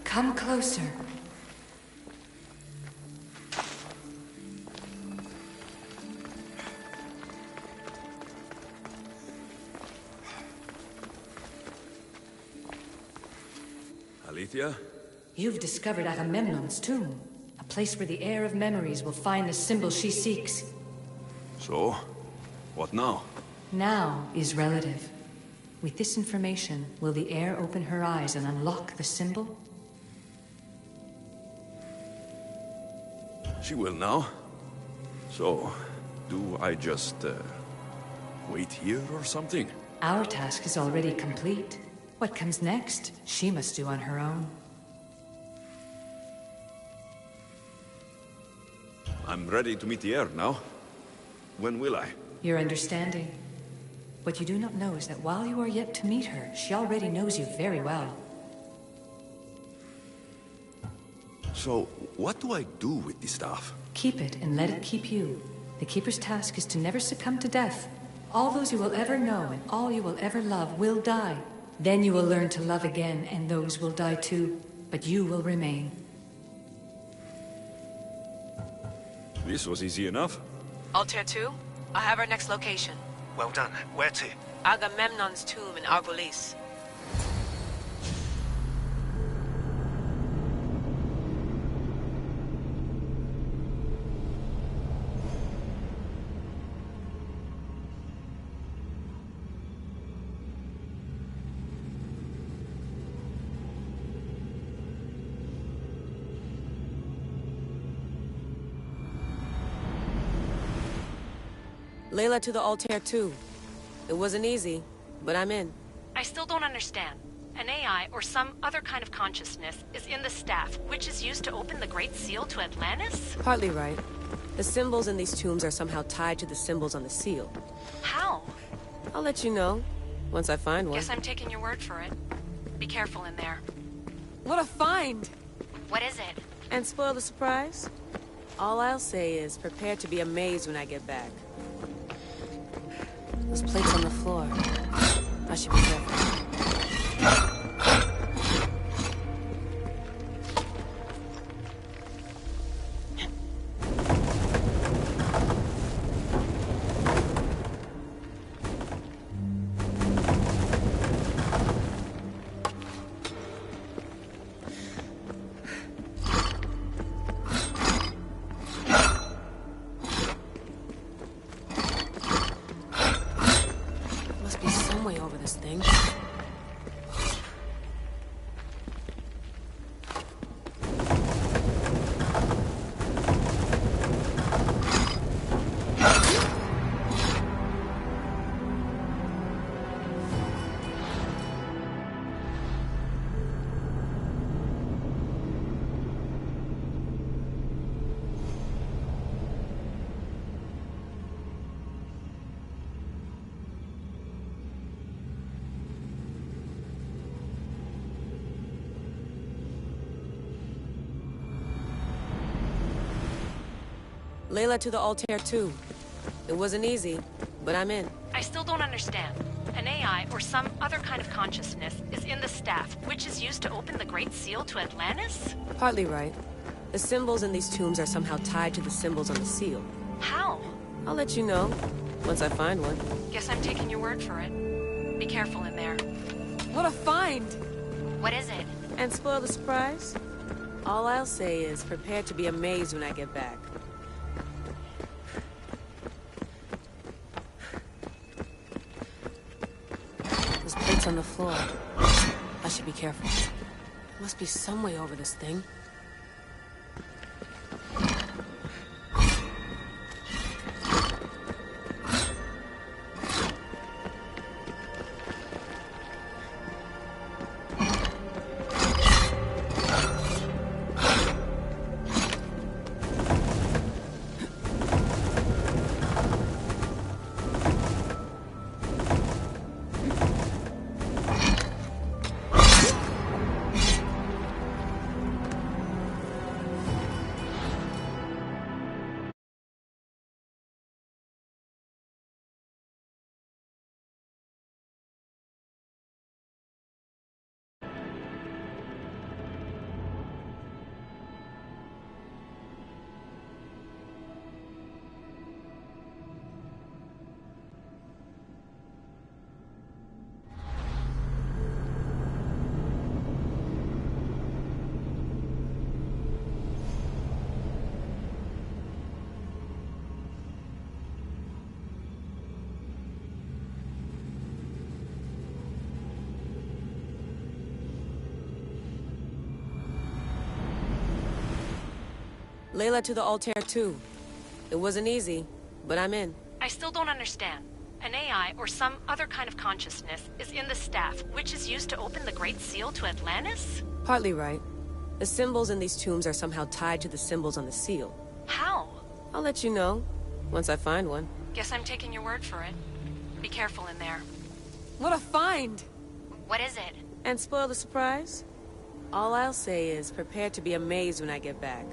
come closer. Alethea? You've discovered Agamemnon's tomb, a place where the heir of memories will find the symbol she seeks. So? What now? Now is relative. With this information, will the heir open her eyes and unlock the symbol? She will now. So, do I just, wait here or something? Our task is already complete. What comes next, she must do on her own. I'm ready to meet the heir now. When will I? Your understanding. What you do not know is that while you are yet to meet her, she already knows you very well. So, what do I do with this stuff? Keep it and let it keep you. The Keeper's task is to never succumb to death. All those you will ever know and all you will ever love will die. Then you will learn to love again, and those will die too. But you will remain. This was easy enough. Altair 2, I have our next location. Well done. Where to? Agamemnon's tomb in Argolis. Layla to the Altair 2. It wasn't easy, but I'm in. I still don't understand. An AI or some other kind of consciousness is in the staff, which is used to open the Great Seal to Atlantis? Partly right. The symbols in these tombs are somehow tied to the symbols on the seal. How? I'll let you know, once I find one. Guess I'm taking your word for it. Be careful in there. What a find! What is it? And spoil the surprise? All I'll say is, prepare to be amazed when I get back. Those plates on the floor. I should be careful. Layla to the altar too. It wasn't easy, but I'm in. I still don't understand. An AI or some other kind of consciousness is in the staff, which is used to open the Great Seal to Atlantis? Partly right. The symbols in these tombs are somehow tied to the symbols on the seal. How? I'll let you know, once I find one. Guess I'm taking your word for it. Be careful in there. What a find! What is it? And spoil the surprise? All I'll say is, prepare to be amazed when I get back. There's plates on the floor. I should be careful. There must be some way over this thing. Layla to the altar too. It wasn't easy, but I'm in. I still don't understand. An AI or some other kind of consciousness is in the staff, which is used to open the Great Seal to Atlantis? Partly right. The symbols in these tombs are somehow tied to the symbols on the seal. How? I'll let you know, once I find one. Guess I'm taking your word for it. Be careful in there. What a find! What is it? And spoil the surprise? All I'll say is, prepare to be amazed when I get back.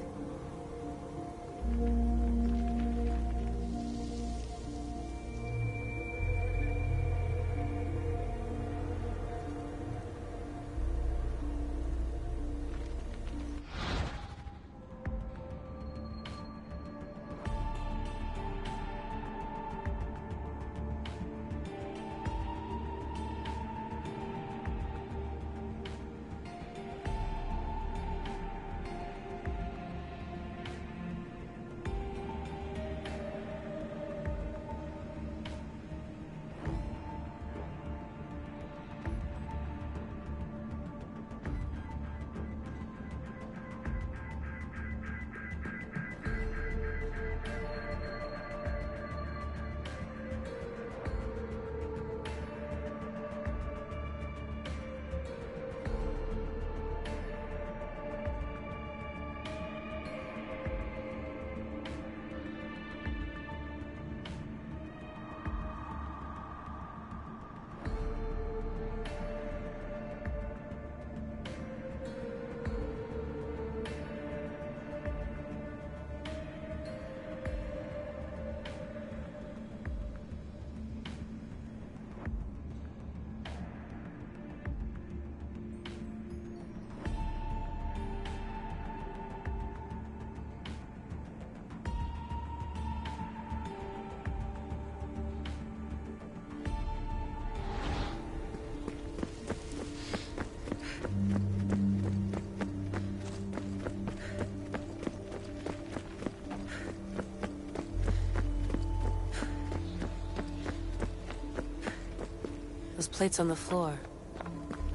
Those plates on the floor.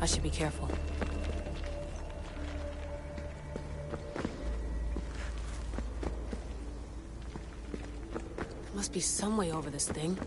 I should be careful. There must be some way over this thing.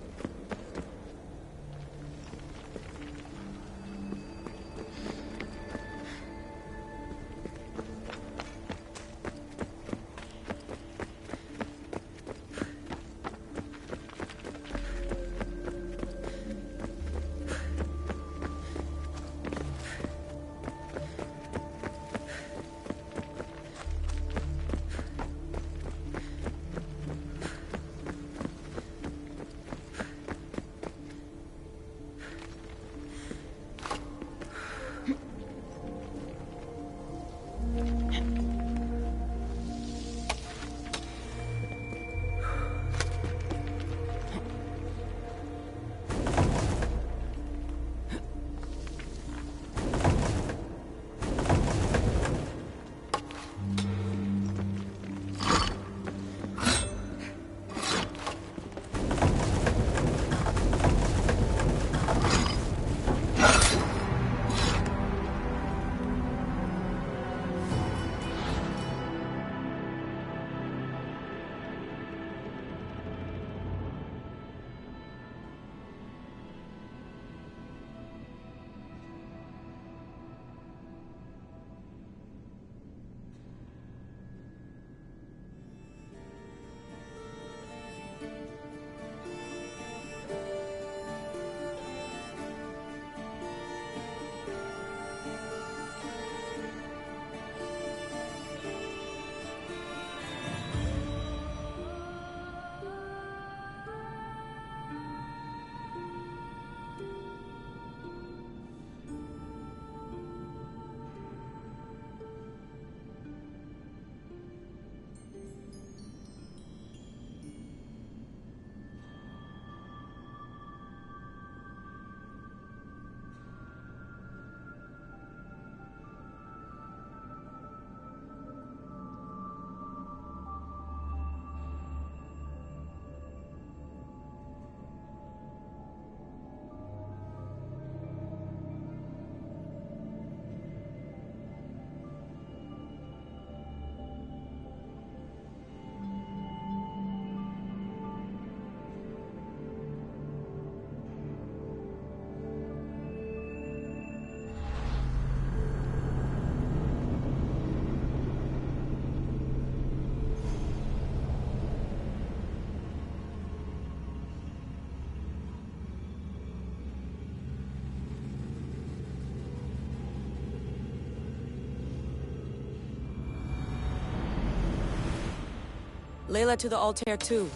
Layla to the altar too.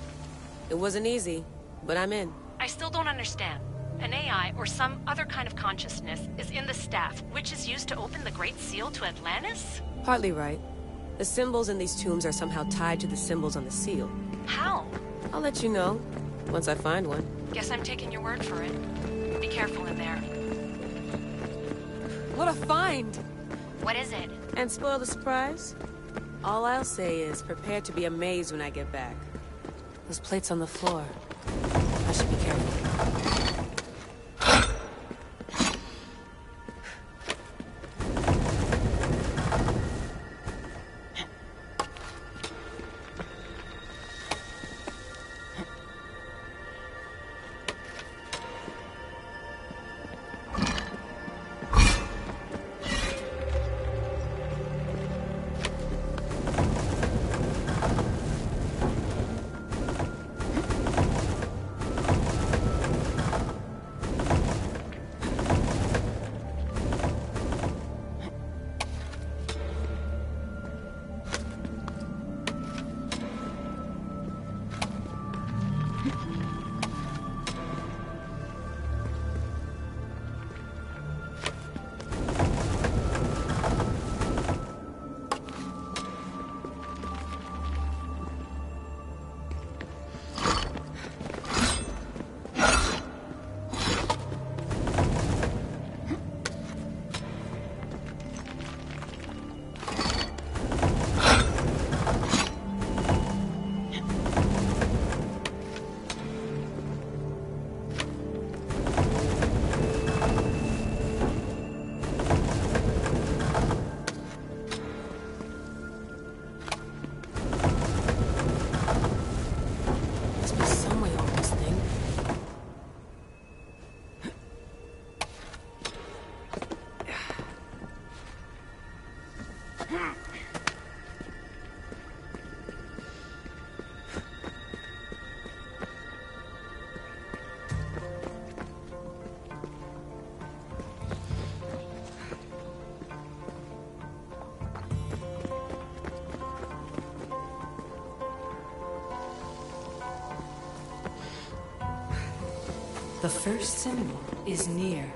It wasn't easy, but I'm in. I still don't understand. An AI or some other kind of consciousness is in the staff, which is used to open the Great Seal to Atlantis? Partly right. The symbols in these tombs are somehow tied to the symbols on the seal. How? I'll let you know, once I find one. Guess I'm taking your word for it. Be careful in there. What a find! What is it? And spoil the surprise? All I'll say is, prepare to be amazed when I get back. Those plates on the floor. I should be careful. The first symbol is near.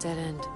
Dead end.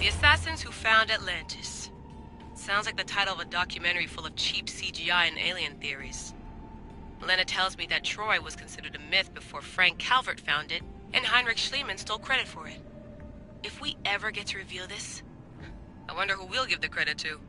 The Assassins Who Found Atlantis. Sounds like the title of a documentary full of cheap CGI and alien theories. Lena tells me that Troy was considered a myth before Frank Calvert found it, and Heinrich Schliemann stole credit for it. If we ever get to reveal this, I wonder who we'll give the credit to.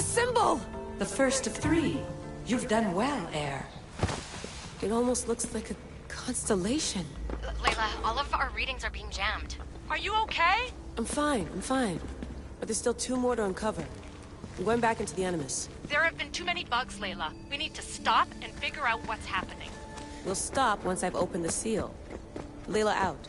The symbol! The first of 3. You've done well, Heir. It almost looks like a constellation. Layla, all of our readings are being jammed. Are you okay? I'm fine. But there's still 2 more to uncover. I'm going back into the Animus. There have been too many bugs, Layla. We need to stop and figure out what's happening. We'll stop once I've opened the seal. Layla out.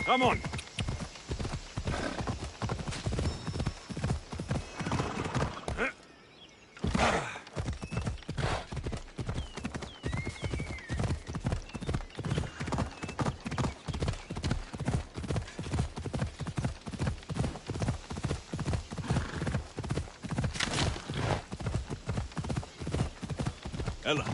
Come on. Ella.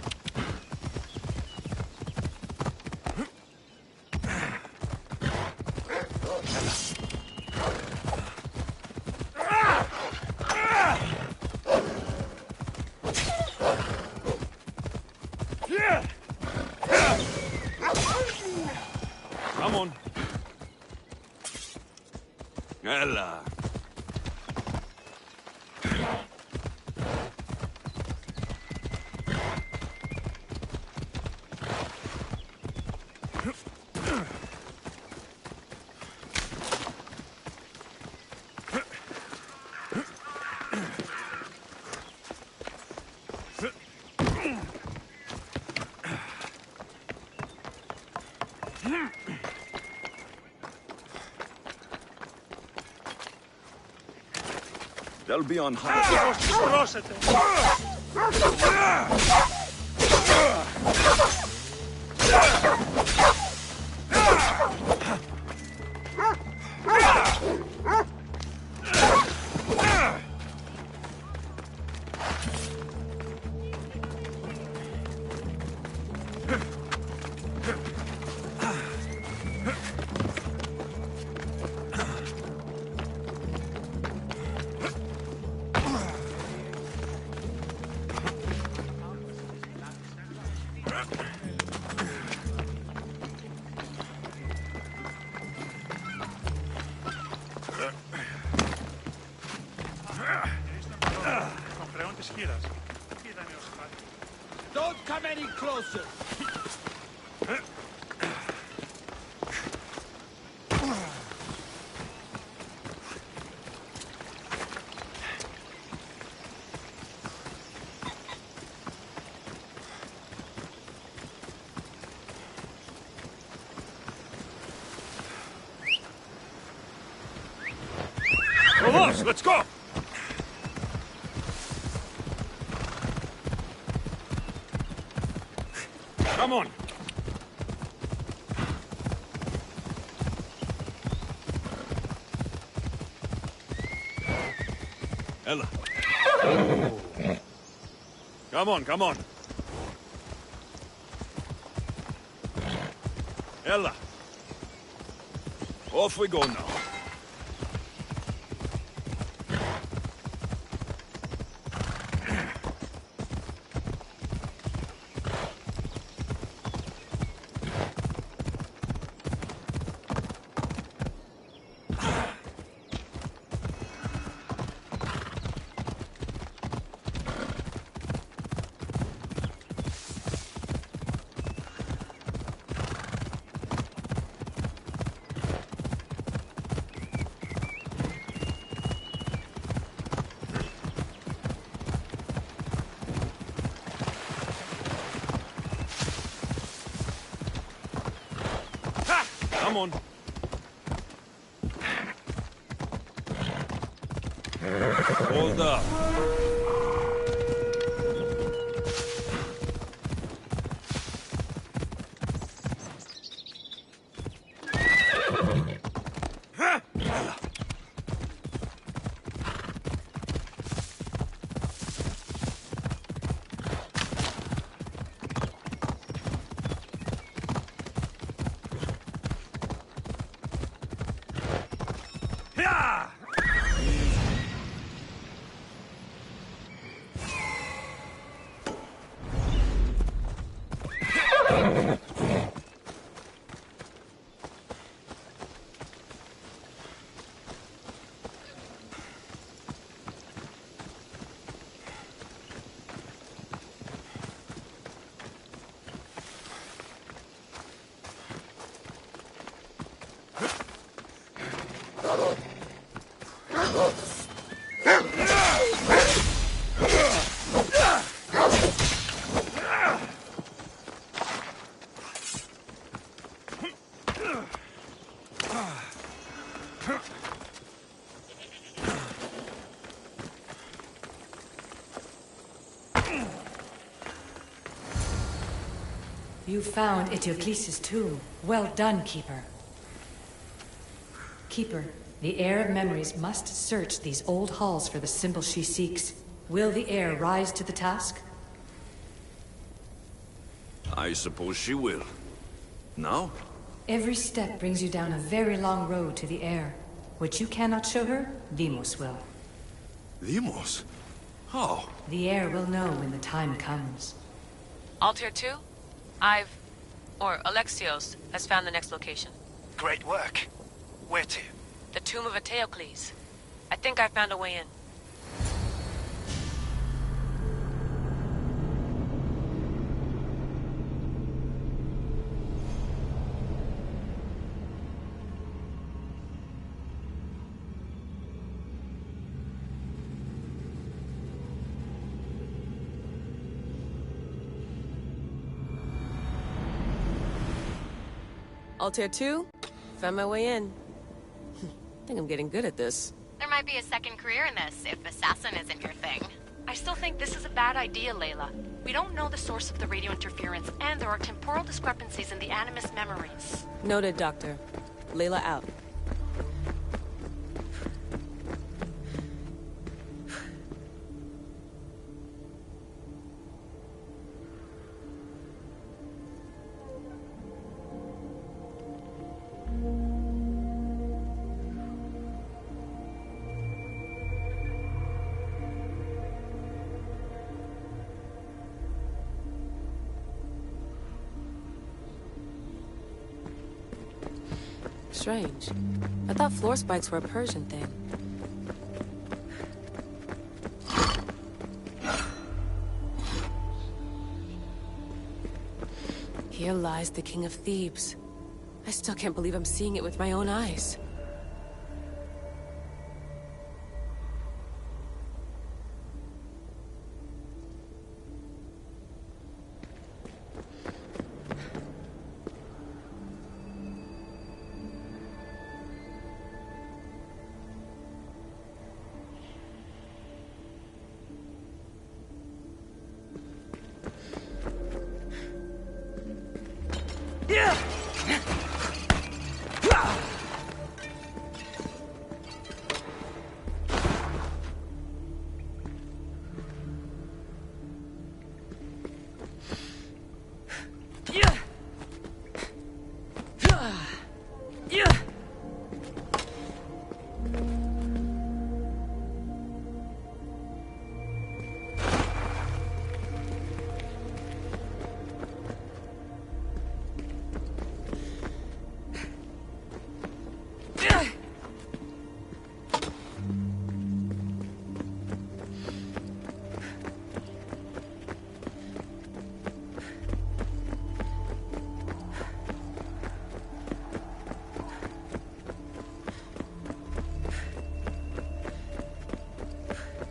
Come on. Ella. They'll be on high. Των χρεών της χήρας. Τι ήταν ο Σπάτης. closer. Vamos, let's go! Come on! Ella. Come on, come on. Ella. Off we go now. Come on. Hold up. You found Eteocles' tomb. Well done, Keeper. Keeper, the heir of memories must search these old halls for the symbol she seeks. Will the heir rise to the task? I suppose she will. Now? Every step brings you down a very long road to the heir. What you cannot show her, Deimos will. Deimos? How? The heir will know when the time comes. Altair 2? Alexios has found the next location. Great work. Where to? The tomb of Eteocles. I think I found a way in. Altair 2, found my way in. I think I'm getting good at this. There might be a second career in this, if assassin isn't your thing. I still think this is a bad idea, Layla. We don't know the source of the radio interference, and there are temporal discrepancies in the Animus memories. Noted, Doctor. Layla out. Strange. I thought floor spikes were a Persian thing. Here lies the King of Thebes. I still can't believe I'm seeing it with my own eyes.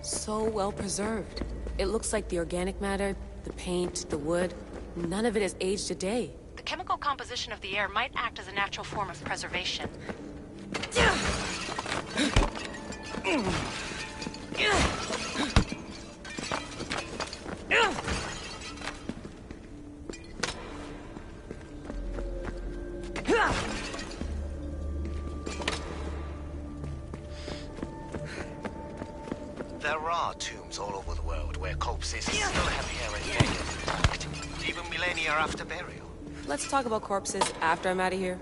So well preserved. It looks like the organic matter, the paint, the wood, none of it has aged a day. The chemical composition of the air might act as a natural form of preservation. There are tombs all over the world where corpses still have the air intact, even millennia after burial. Let's talk about corpses after I'm out of here.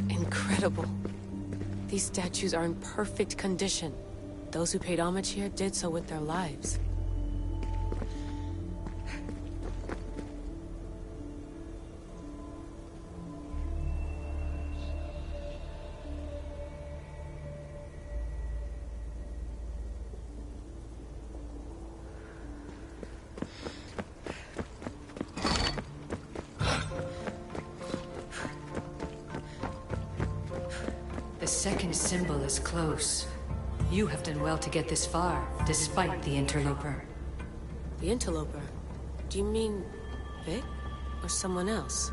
Incredible. These statues are in perfect condition. Those who paid homage here did so with their lives. The second symbol is close. You have done well to get this far, despite the interloper. The interloper? Do you mean Vic? Or someone else?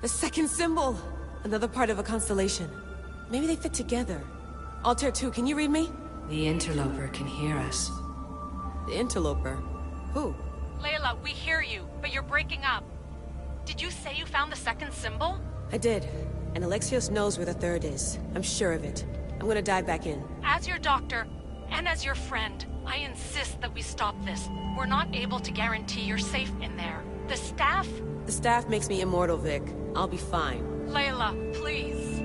The second symbol! Another part of a constellation. Maybe they fit together. Altair 2, can you read me? The interloper can hear us. The interloper? Who? Layla, we hear you, but you're breaking up. Did you say you found the second symbol? I did. And Alexios knows where the third is. I'm sure of it. I'm gonna dive back in. As your doctor, and as your friend, I insist that we stop this. We're not able to guarantee you're safe in there. The staff... The staff makes me immortal, Vic. I'll be fine. Layla, please.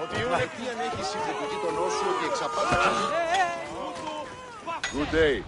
Τι αν έχεις είπε του γείτονός σου ότι εξαπάταξε... Good day.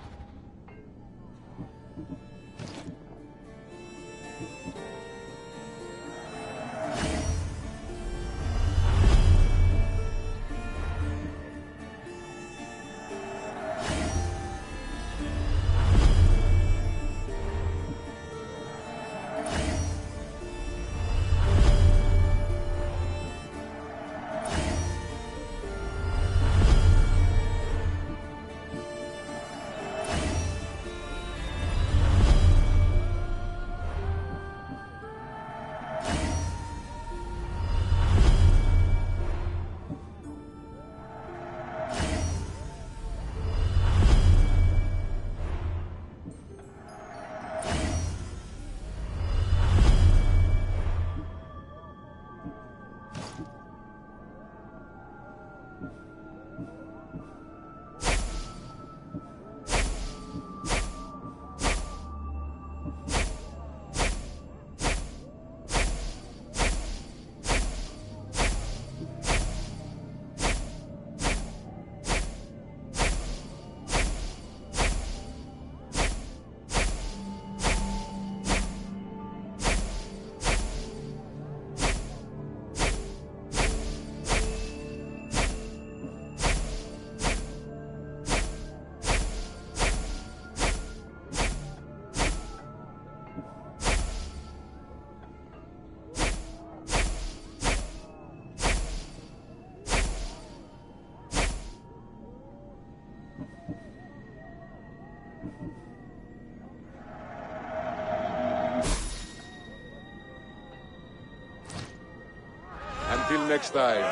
Until next time.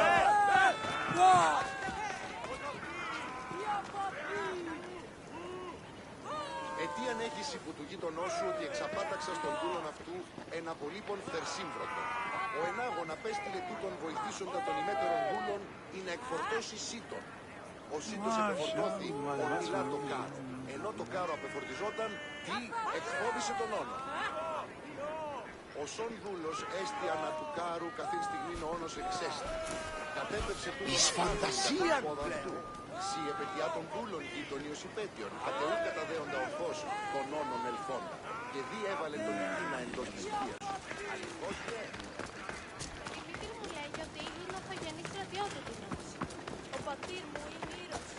Τι αν έχεις υπό του γείτονός σου ότι εξαπάταξα στον δούλον αυτού ένα πολύπον φθερσύμβρωτο. Ο ενάγων απέστειλε τούτον βοηθήσοντα των ημέτερων δούλων ή να εκφορτώσει σύτον. Ο σύτος επεφορτώθη ορμηλά το κάρο. Ενώ το κάρο απεφορτιζόταν, τι εκφόβησε τον όνο. Ο σον δούλος έστι ανά του κάρου καθήν στιγμήν ο όνος εξέστη. Κατέπευσε τούτον εις φαντασία του. Σι επαιτειά των δούλων γείτονιος υπέτειων, ατεού καταδέοντα ο φως των όνων ελθόντα. Και δι έβαλε τον Κίνα εντός της οικίας σου. Αληθώς δε. Η μήτρη μου λέγει ότι είναι ναυτογενής στρατιώτης. Ο πατήρ μου είναι ήρωας.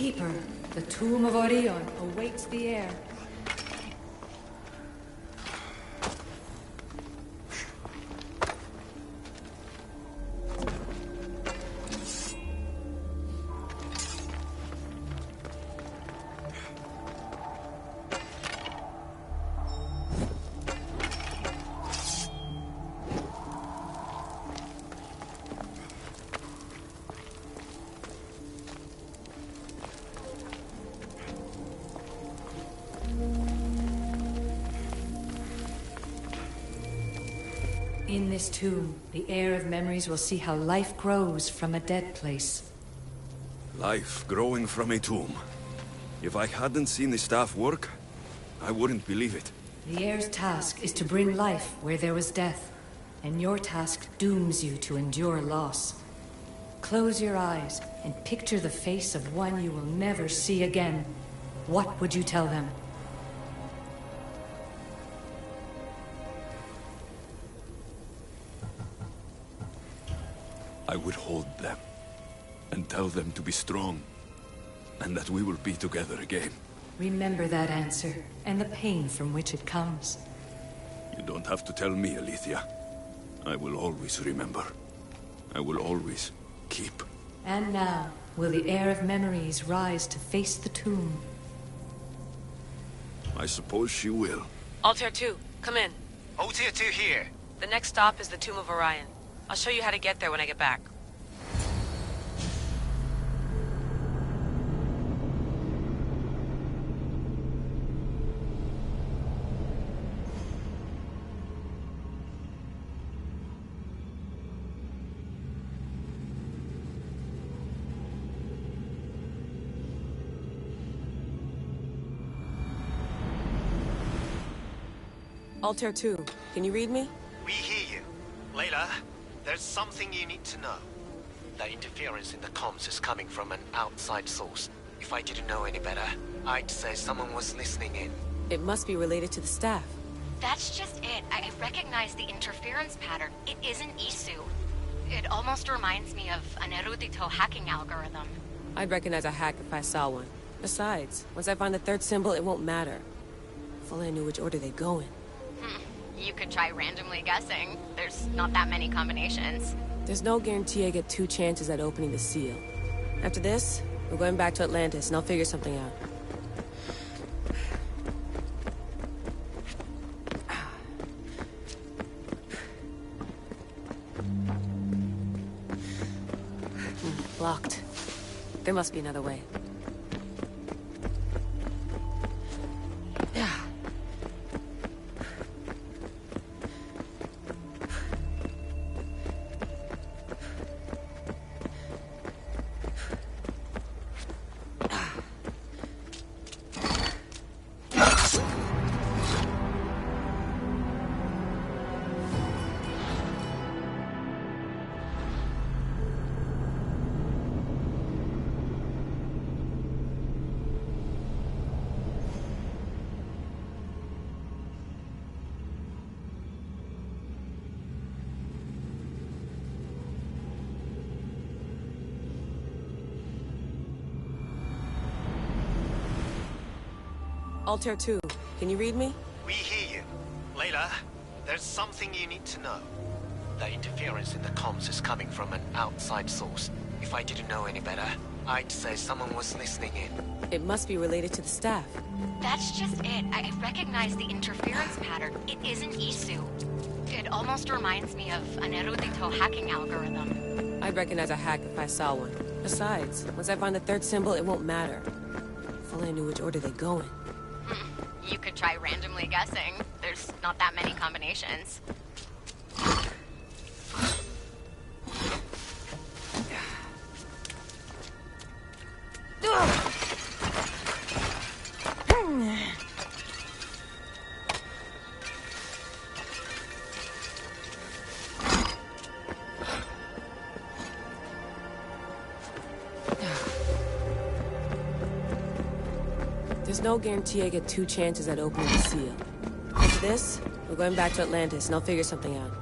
Keeper, the tomb of Orion awaits the heir. In this tomb, the heir of memories will see how life grows from a dead place. Life growing from a tomb. If I hadn't seen the staff work, I wouldn't believe it. The heir's task is to bring life where there was death, and your task dooms you to endure loss. Close your eyes and picture the face of one you will never see again. What would you tell them? I would hold them and tell them to be strong, and that we will be together again. Remember that answer, and the pain from which it comes. You don't have to tell me, Alethea. I will always remember. I will always keep. And now, will the heir of memories rise to face the tomb? I suppose she will. Altair 2, come in. Altair 2 here. The next stop is the Tomb of Orion. I'll show you how to get there when I get back. Altair 2, can you read me? We hear you. Layla, there's something you need to know. The interference in the comms is coming from an outside source. If I didn't know any better, I'd say someone was listening in. It must be related to the staff. That's just it. I recognize the interference pattern. It isn't Isu. It almost reminds me of an erudito hacking algorithm. I'd recognize a hack if I saw one. Besides, once I find the third symbol, it won't matter. If only I knew which order they go in. You could try randomly guessing. There's not that many combinations. There's no guarantee I get 2 chances at opening the seal. After this, we're going back to Atlantis, and I'll figure something out. Locked. There must be another way. Altair 2, can you read me? We hear you. Layla, there's something you need to know. The interference in the comms is coming from an outside source. If I didn't know any better, I'd say someone was listening in. It must be related to the staff. That's just it. I recognize the interference pattern. It isn't Isu. It almost reminds me of an erudito hacking algorithm. I'd recognize a hack if I saw one. Besides, once I find the third symbol, it won't matter. If only I knew which order they go in. You could try randomly guessing. There's not that many combinations. There's no guarantee I get 2 chances at opening the seal. After this, we're going back to Atlantis, and I'll figure something out.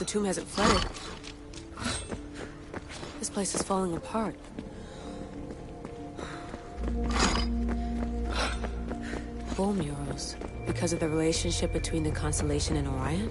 tomb hasn't flooded. This place is falling apart. Bull murals. Because of the relationship between the constellation and Orion?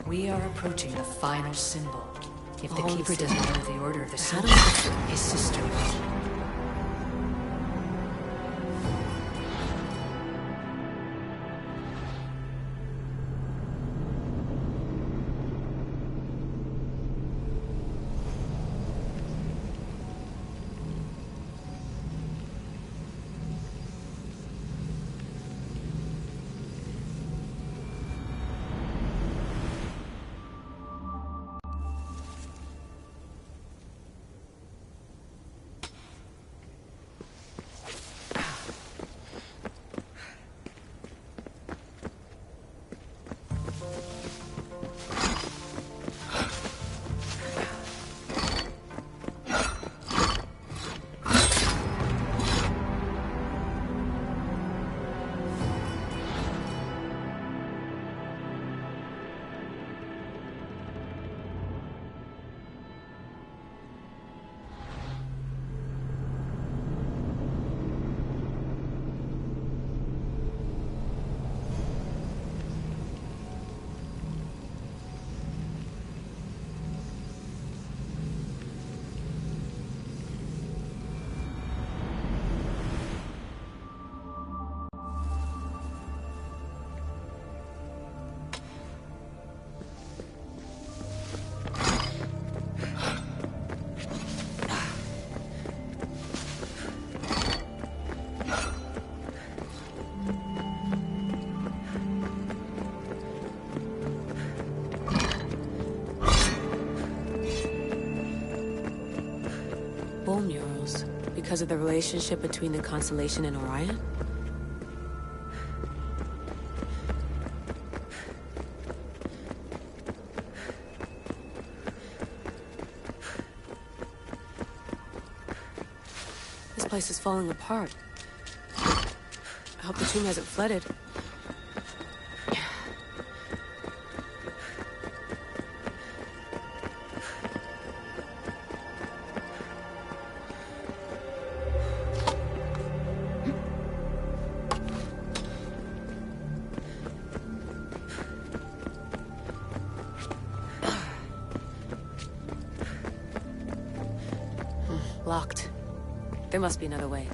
We are approaching the final symbol. If the Keeper doesn't know the order of the symbol, his sister will. because of the relationship between the constellation and Orion? This place is falling apart. I hope the tomb hasn't flooded. Locked. There must be another way.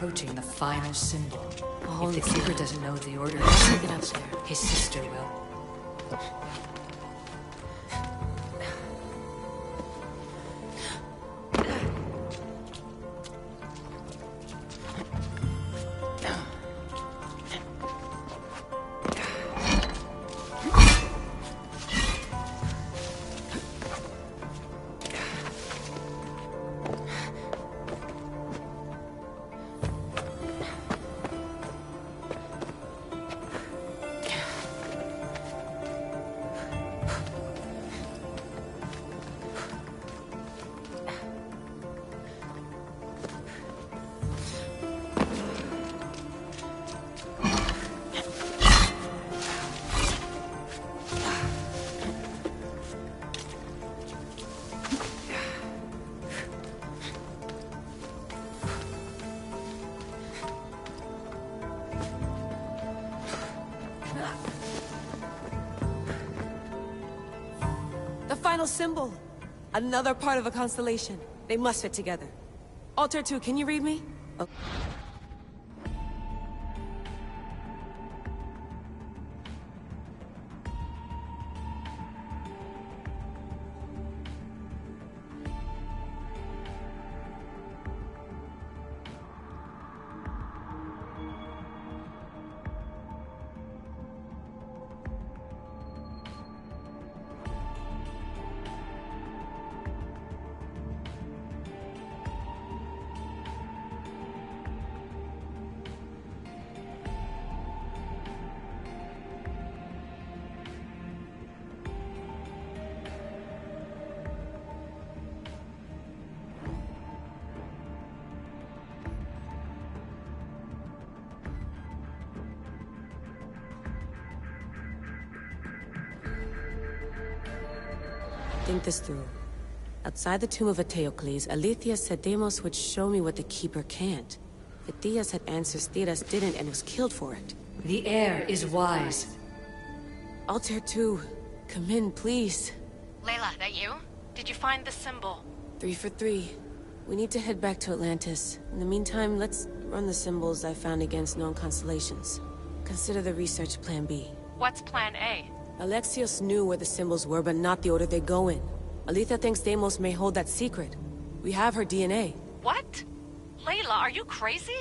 approaching the final symbol. If the it's Keeper not. doesn't know the order, Take it up there. his sister will. The final symbol! Another part of a constellation. They must fit together. Altair 2, can you read me? Oh. Think this through. Outside the tomb of Eteocles, Alethea said Deimos would show me what the Keeper can't. Phidias had answers Theras didn't and was killed for it. The heir is wise. Altair 2, come in, please. Layla, that you? Did you find the symbol? 3 for 3. We need to head back to Atlantis. In the meantime, let's run the symbols I found against known constellations. Consider the research plan B. What's plan A? Alexios knew where the symbols were, but not the order they go in. Aletha thinks Deimos may hold that secret. We have her DNA. What? Layla, are you crazy?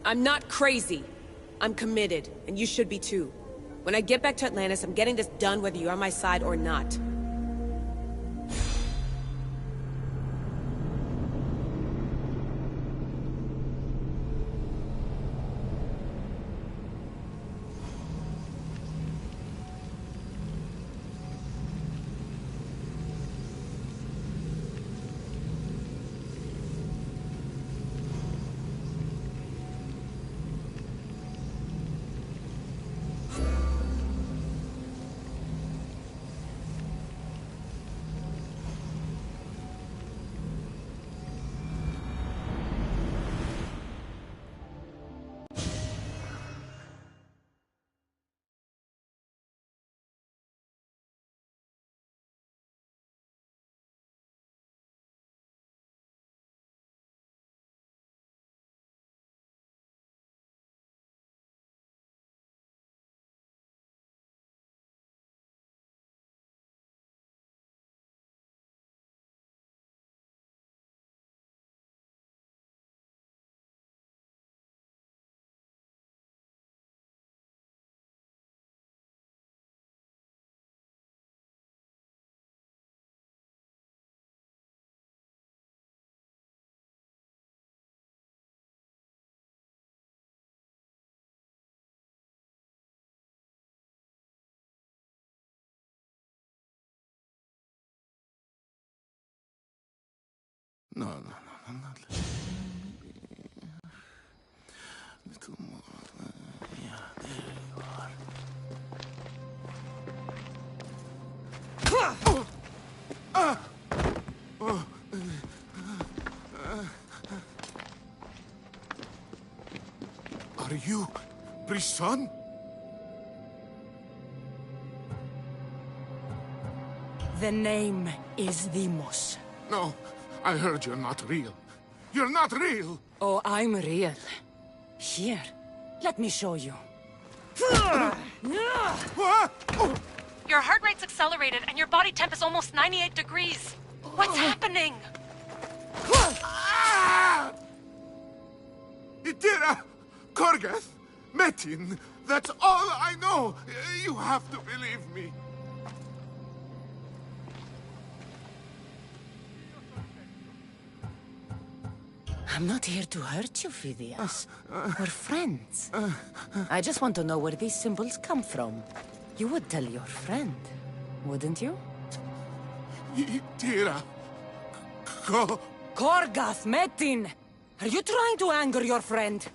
I'm not crazy. I'm committed, and you should be too. When I get back to Atlantis, I'm getting this done whether you're on my side or not. No, not little more. Yeah, there you are. Are you Brisson? The name is Deimos. No, I heard you're not real. You're not real! Oh, I'm real. Here, let me show you. Your heart rate's accelerated and your body temp is almost 98 degrees. What's happening? Itira! Korgath! Metin! That's all I know! You have to believe me. I'm not here to hurt you, Phidias. We're friends. I just want to know where these symbols come from. You would tell your friend, wouldn't you? Itira! Korgath, Metin! Are you trying to anger your friend?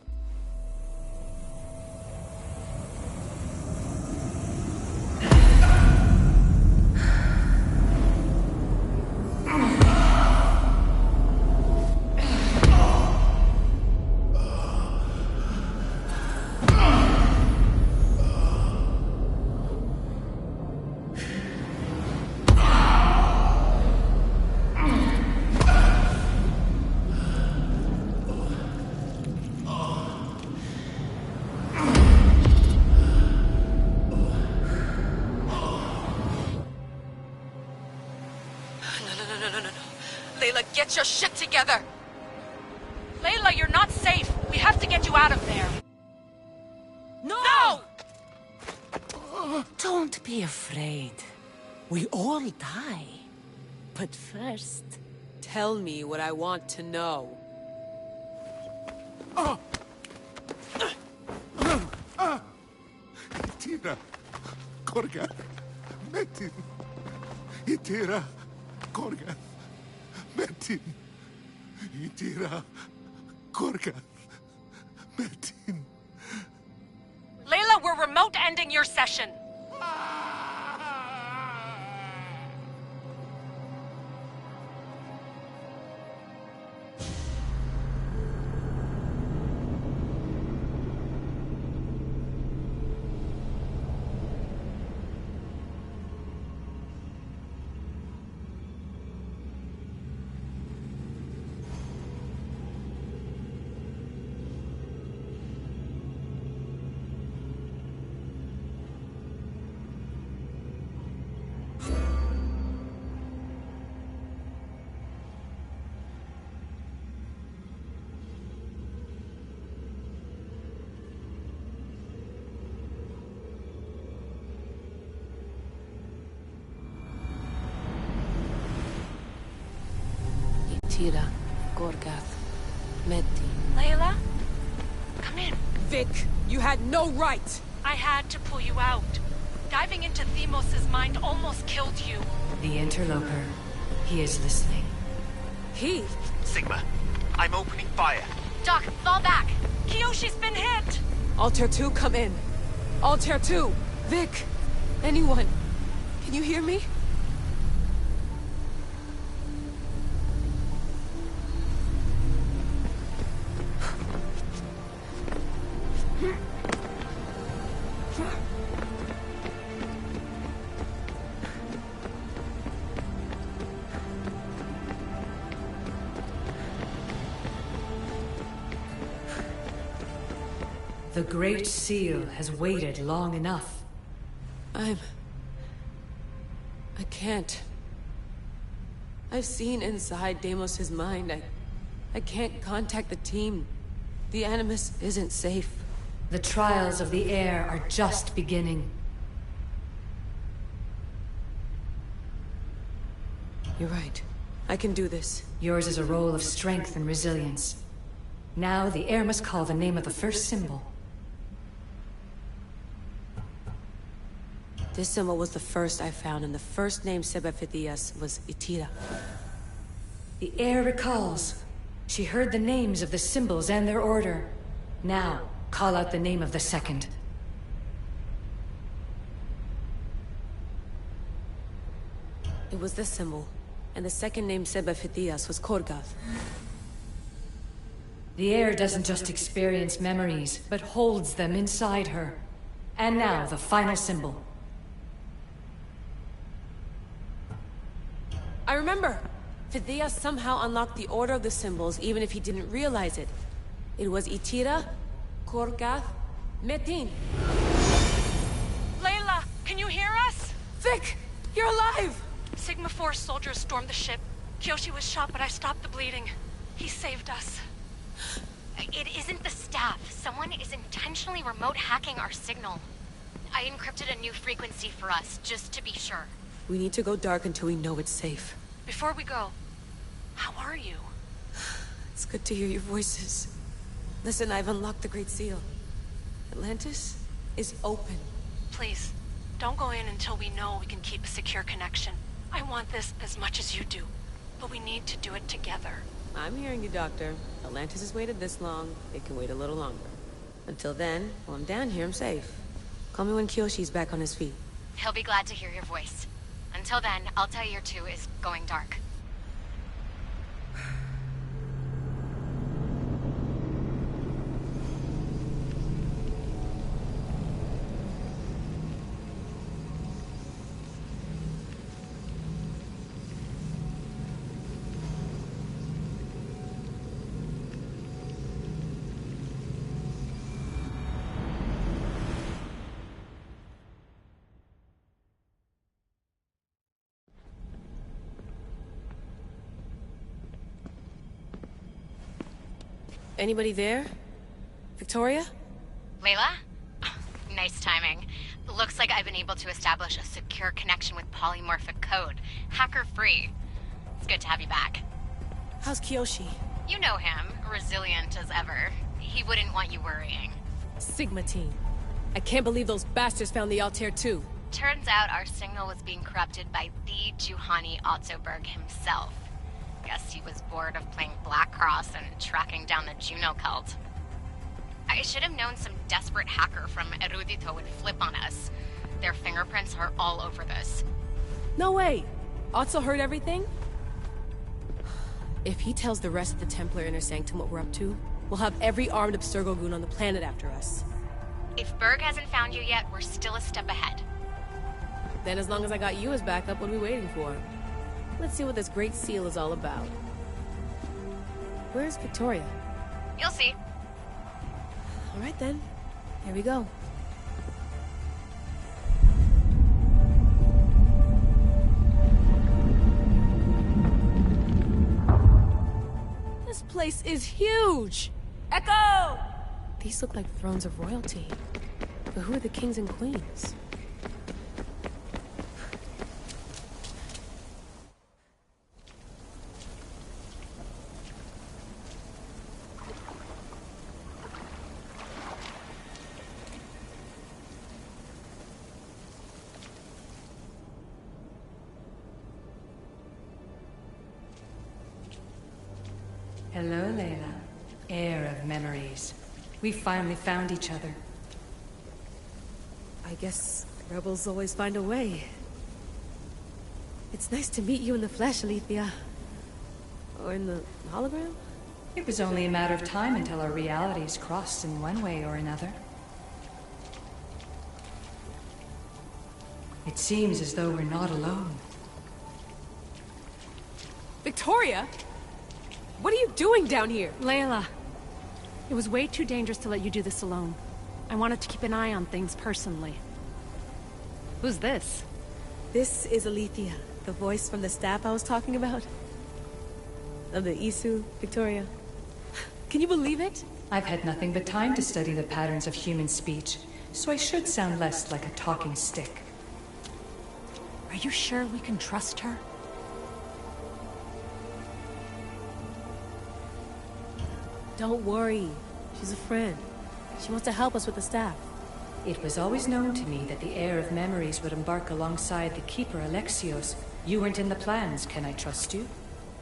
Get your shit together! Layla, you're not safe. We have to get you out of there. No! Don't be afraid. We all die. But first, tell me what I want to know. Itira! Korgath! Metin! Itira! Korgath! Metin! Itira! Korgath! Metin! Layla, we're remote ending your session. Itira, Korgath, Metin. Layla? Come in. Vic, you had no right! I had to pull you out. Diving into Themos' mind almost killed you. The interloper. He is listening. He? Sigma, I'm opening fire. Doc, fall back. Kiyoshi's been hit. Altair 2, come in. Altair 2! Vic! Anyone? Can you hear me? The Great Seal has waited long enough. I can't. I've seen inside Deimos' mind. I can't contact the team. The Animus isn't safe. The trials of the air are just beginning. You're right. I can do this. Yours is a role of strength and resilience. Now the air must call the name of the first symbol. This symbol was the first I found, and the first name said by Phidias was Itira. The air recalls. She heard the names of the symbols and their order. Now, call out the name of the second. It was this symbol, and the second name said by Phidias was Korgath. The air doesn't just experience memories, but holds them inside her. And now, the final symbol. I remember! Phidias somehow unlocked the order of the symbols, even if he didn't realize it. It was Itira, Korgath, Metin. Layla, can you hear us? Vic, you're alive! Sigma 4 soldiers stormed the ship. Kyoshi was shot, but I stopped the bleeding. He saved us. It isn't the staff. Someone is intentionally remote hacking our signal. I encrypted a new frequency for us, just to be sure. We need to go dark until we know it's safe. Before we go, how are you? It's good to hear your voices. Listen, I've unlocked the Great Seal. Atlantis is open. Please, don't go in until we know we can keep a secure connection. I want this as much as you do, but we need to do it together. I'm hearing you, Doctor. Atlantis has waited this long. It can wait a little longer. Until then, while I'm down here, I'm safe. Call me when Kyoshi's back on his feet. He'll be glad to hear your voice. Until then, Altair 2 is going dark. Anybody there? Victoria? Layla? Nice timing. Looks like I've been able to establish a secure connection with polymorphic code. Hacker-free. It's good to have you back. How's Kyoshi? You know him. Resilient as ever. He wouldn't want you worrying. Sigma team. I can't believe those bastards found the Altair 2. Turns out our signal was being corrupted by the Juhani Otzoberg himself. Guess he was bored of playing Black Cross and tracking down the Juno cult. I should have known some desperate hacker from Erudito would flip on us. Their fingerprints are all over this. No way! Otso heard everything? If he tells the rest of the Templar Inner Sanctum what we're up to, we'll have every armed Abstergo goon on the planet after us. If Berg hasn't found you yet, we're still a step ahead. Then as long as I got you as backup, what are we waiting for? Let's see what this Great Seal is all about. Where's Victoria? You'll see. All right then. Here we go. This place is huge! Echo! These look like thrones of royalty. But who are the kings and queens? Hello, Layla. Heir of memories. We finally found each other. I guess rebels always find a way. It's nice to meet you in the flesh, Alethea. Or in the hologram? It was only a matter of time until our realities crossed in one way or another. It seems as though we're not alone. Victoria? What are you doing down here? Layla, it was way too dangerous to let you do this alone. I wanted to keep an eye on things personally. Who's this? This is Alethea, the voice from the staff I was talking about. Of the Isu, Victoria. Can you believe it? I've had nothing but time to study the patterns of human speech, so I should sound less like a talking stick. Are you sure we can trust her? Don't worry. She's a friend. She wants to help us with the staff. It was always known to me that the heir of memories would embark alongside the keeper Alexios. You weren't in the plans. Can I trust you?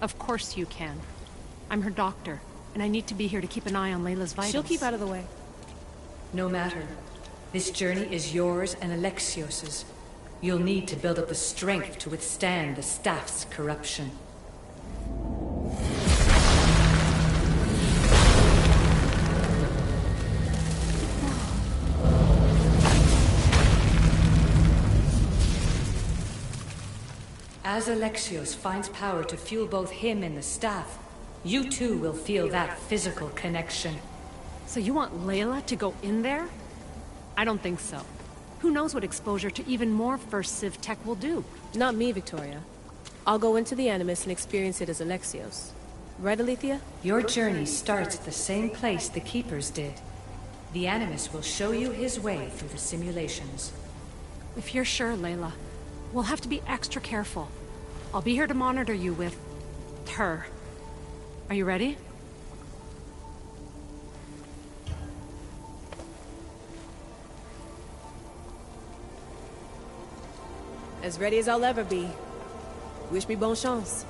Of course you can. I'm her doctor, and I need to be here to keep an eye on Layla's vitals. She'll keep out of the way. No matter. This journey is yours and Alexios's. You'll need to build up the strength to withstand the staff's corruption. As Alexios finds power to fuel both him and the staff, you too will feel that physical connection. So you want Layla to go in there? I don't think so. Who knows what exposure to even more First Civ tech will do? Not me, Victoria. I'll go into the Animus and experience it as Alexios. Right, Alethea? Your journey starts at the same place the Keepers did. The Animus will show you his way through the simulations. If you're sure, Layla, we'll have to be extra careful. I'll be here to monitor you with... her. Are you ready? As ready as I'll ever be. Wish me bonne chance.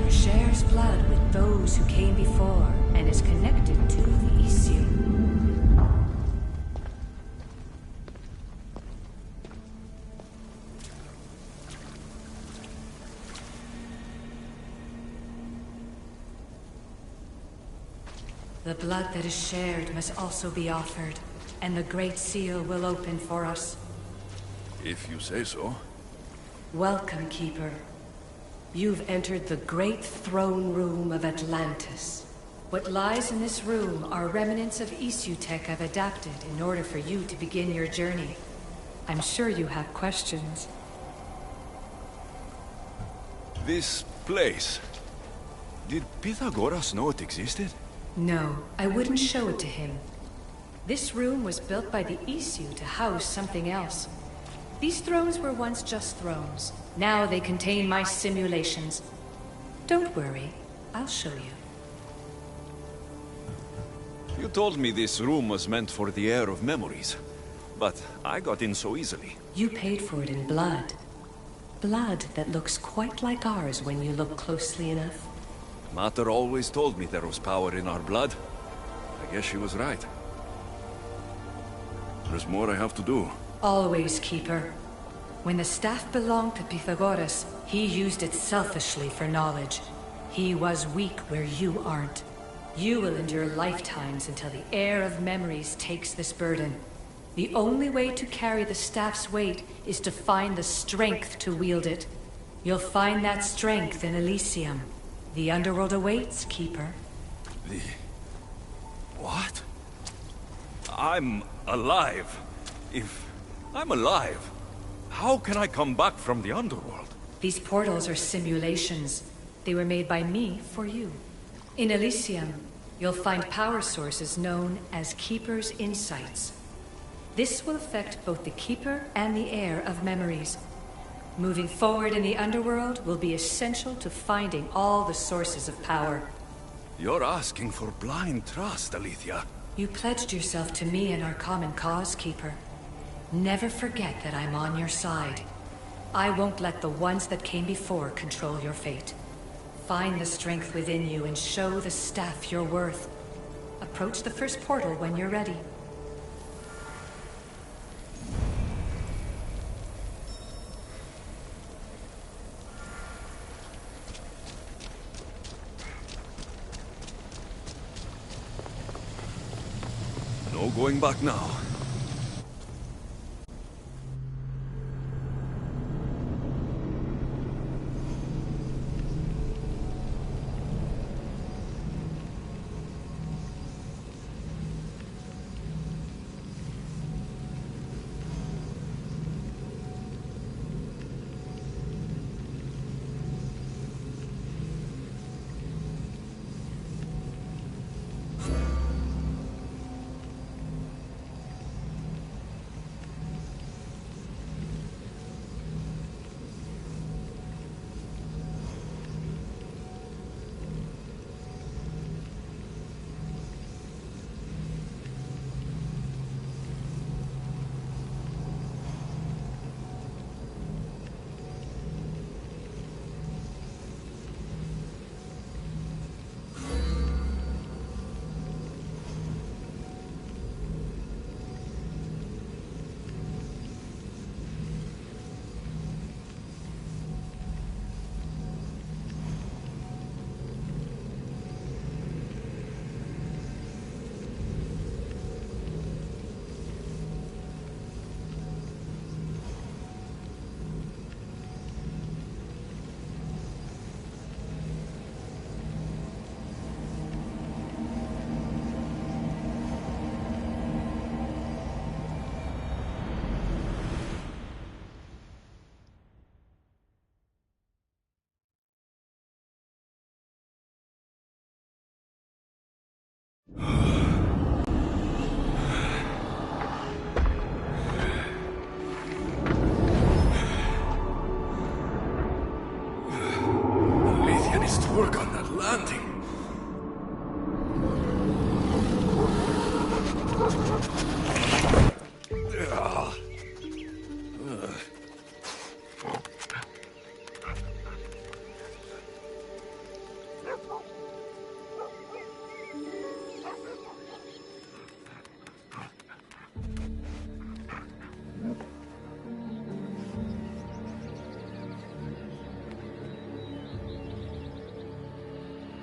Shares blood with those who came before and is connected to the issue. The blood that is shared must also be offered, and the Great Seal will open for us. If you say so. Welcome, Keeper. You've entered the great throne room of Atlantis. What lies in this room are remnants of issue tech I've adapted in order for you to begin your journey. I'm sure you have questions. This place... Did Pythagoras know it existed? No, I wouldn't show it to him. This room was built by the issue to house something else. These thrones were once just thrones. Now they contain my simulations. Don't worry, I'll show you. You told me this room was meant for the heir of memories, but I got in so easily. You paid for it in blood. Blood that looks quite like ours when you look closely enough. Mater always told me there was power in our blood. I guess she was right. There's more I have to do. Always, Keeper. When the staff belonged to Pythagoras, he used it selfishly for knowledge. He was weak where you aren't. You will endure lifetimes until the heir of memories takes this burden. The only way to carry the staff's weight is to find the strength to wield it. You'll find that strength in Elysium. The underworld awaits, Keeper. The... what? I'm alive. If I'm alive, how can I come back from the underworld? These portals are simulations. They were made by me for you. In Elysium, you'll find power sources known as Keeper's Insights. This will affect both the Keeper and the heir of memories. Moving forward in the underworld will be essential to finding all the sources of power. You're asking for blind trust, Alethea. You pledged yourself to me and our common cause, Keeper. Never forget that I'm on your side. I won't let the ones that came before control your fate. Find the strength within you and show the staff your worth. Approach the first portal when you're ready. No going back now.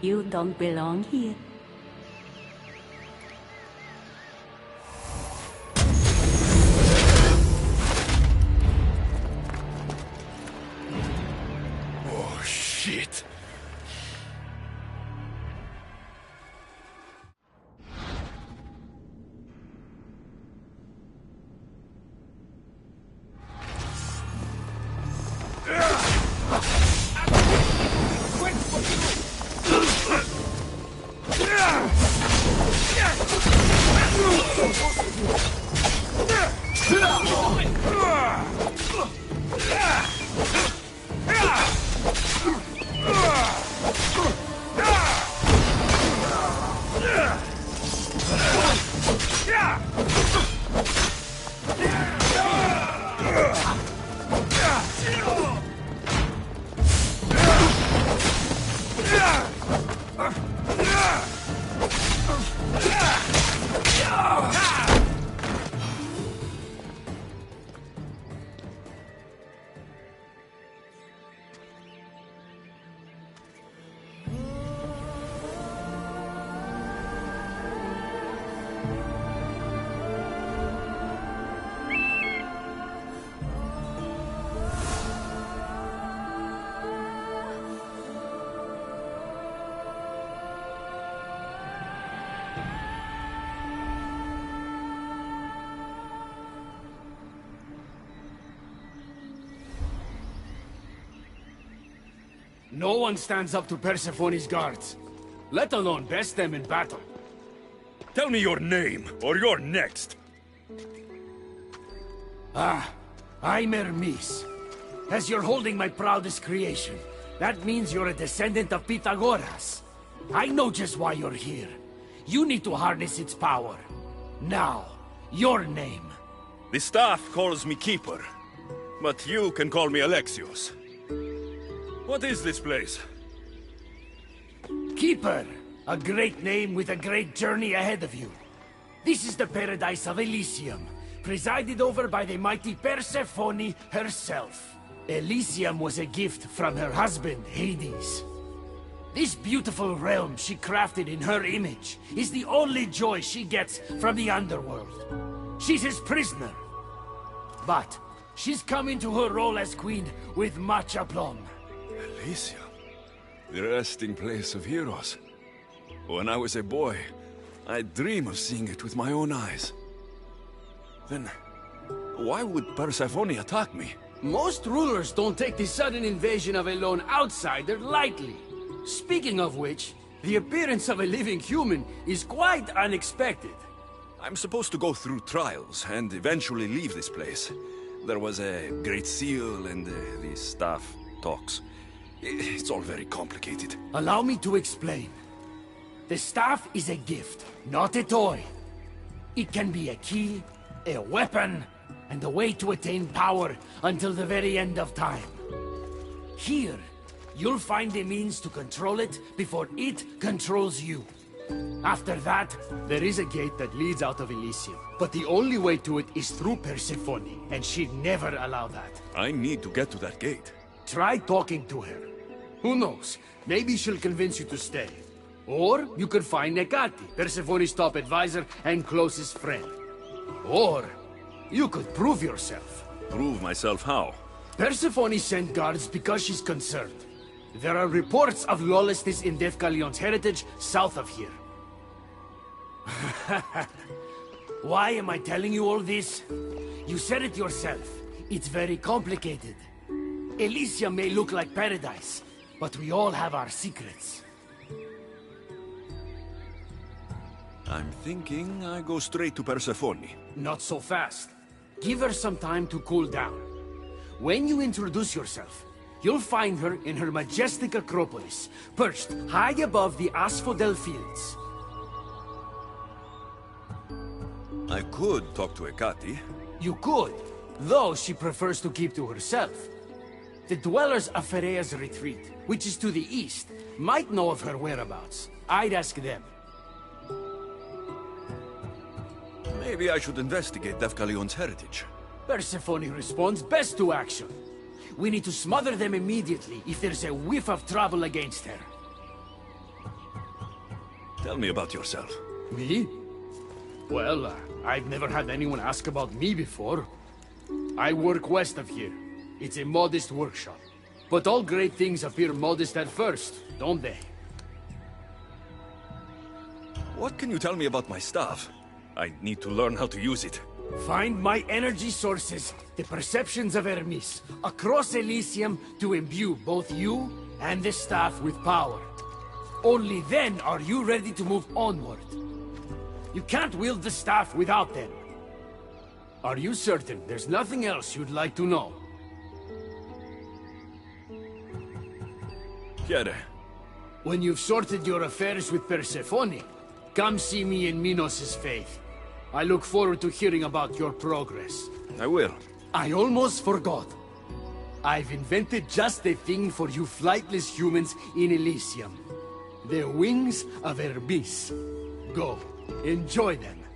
You don't belong here. Oh, shit. No one stands up to Persephone's guards, let alone best them in battle. Tell me your name, or you're next. I'm Hermes. As you're holding my proudest creation, that means you're a descendant of Pythagoras. I know just why you're here. You need to harness its power. Now, your name. The staff calls me Keeper, but you can call me Alexios. What is this place? Keeper, a great name with a great journey ahead of you. This is the paradise of Elysium, presided over by the mighty Persephone herself. Elysium was a gift from her husband, Hades. This beautiful realm she crafted in her image is the only joy she gets from the underworld. She's his prisoner. But she's come into her role as queen with much aplomb. Elysium, the resting place of heroes. When I was a boy, I'd dream of seeing it with my own eyes. Then, why would Persephone attack me? Most rulers don't take the sudden invasion of a lone outsider lightly. Speaking of which, the appearance of a living human is quite unexpected. I'm supposed to go through trials and eventually leave this place. There was a great seal and the staff talks. It's all very complicated. Allow me to explain. The staff is a gift, not a toy. It can be a key, a weapon, and a way to attain power until the very end of time. Here, you'll find a means to control it before it controls you. After that, there is a gate that leads out of Elysium. But the only way to it is through Persephone, and she'd never allow that. I need to get to that gate. Try talking to her. Who knows? Maybe she'll convince you to stay. Or you could find Nekati, Persephone's top advisor and closest friend. Or you could prove yourself. Prove myself how? Persephone sent guards because she's concerned. There are reports of lawlessness in Defkalion's heritage south of here. Why am I telling you all this? You said it yourself. It's very complicated. Elysium may look like paradise, but we all have our secrets. I'm thinking I go straight to Persephone. Not so fast. Give her some time to cool down. When you introduce yourself, you'll find her in her majestic acropolis, perched high above the asphodel fields. I could talk to Ekati. You could, though she prefers to keep to herself. The dwellers of Pherea's retreat, which is to the east, might know of her whereabouts. I'd ask them. Maybe I should investigate Defkalion's heritage. Persephone responds best to action. We need to smother them immediately if there's a whiff of trouble against her. Tell me about yourself. Me? Well, I've never had anyone ask about me before. I work west of here. It's a modest workshop. But all great things appear modest at first, don't they? What can you tell me about my staff? I need to learn how to use it. Find my energy sources, the perceptions of Hermes, across Elysium to imbue both you and the staff with power. Only then are you ready to move onward. You can't wield the staff without them. Are you certain there's nothing else you'd like to know? Chiede. When you've sorted your affairs with Persephone, come see me in Minos' faith. I look forward to hearing about your progress. I will. I almost forgot. I've invented just the thing for you flightless humans in Elysium. The wings of Hermes. Go, enjoy them.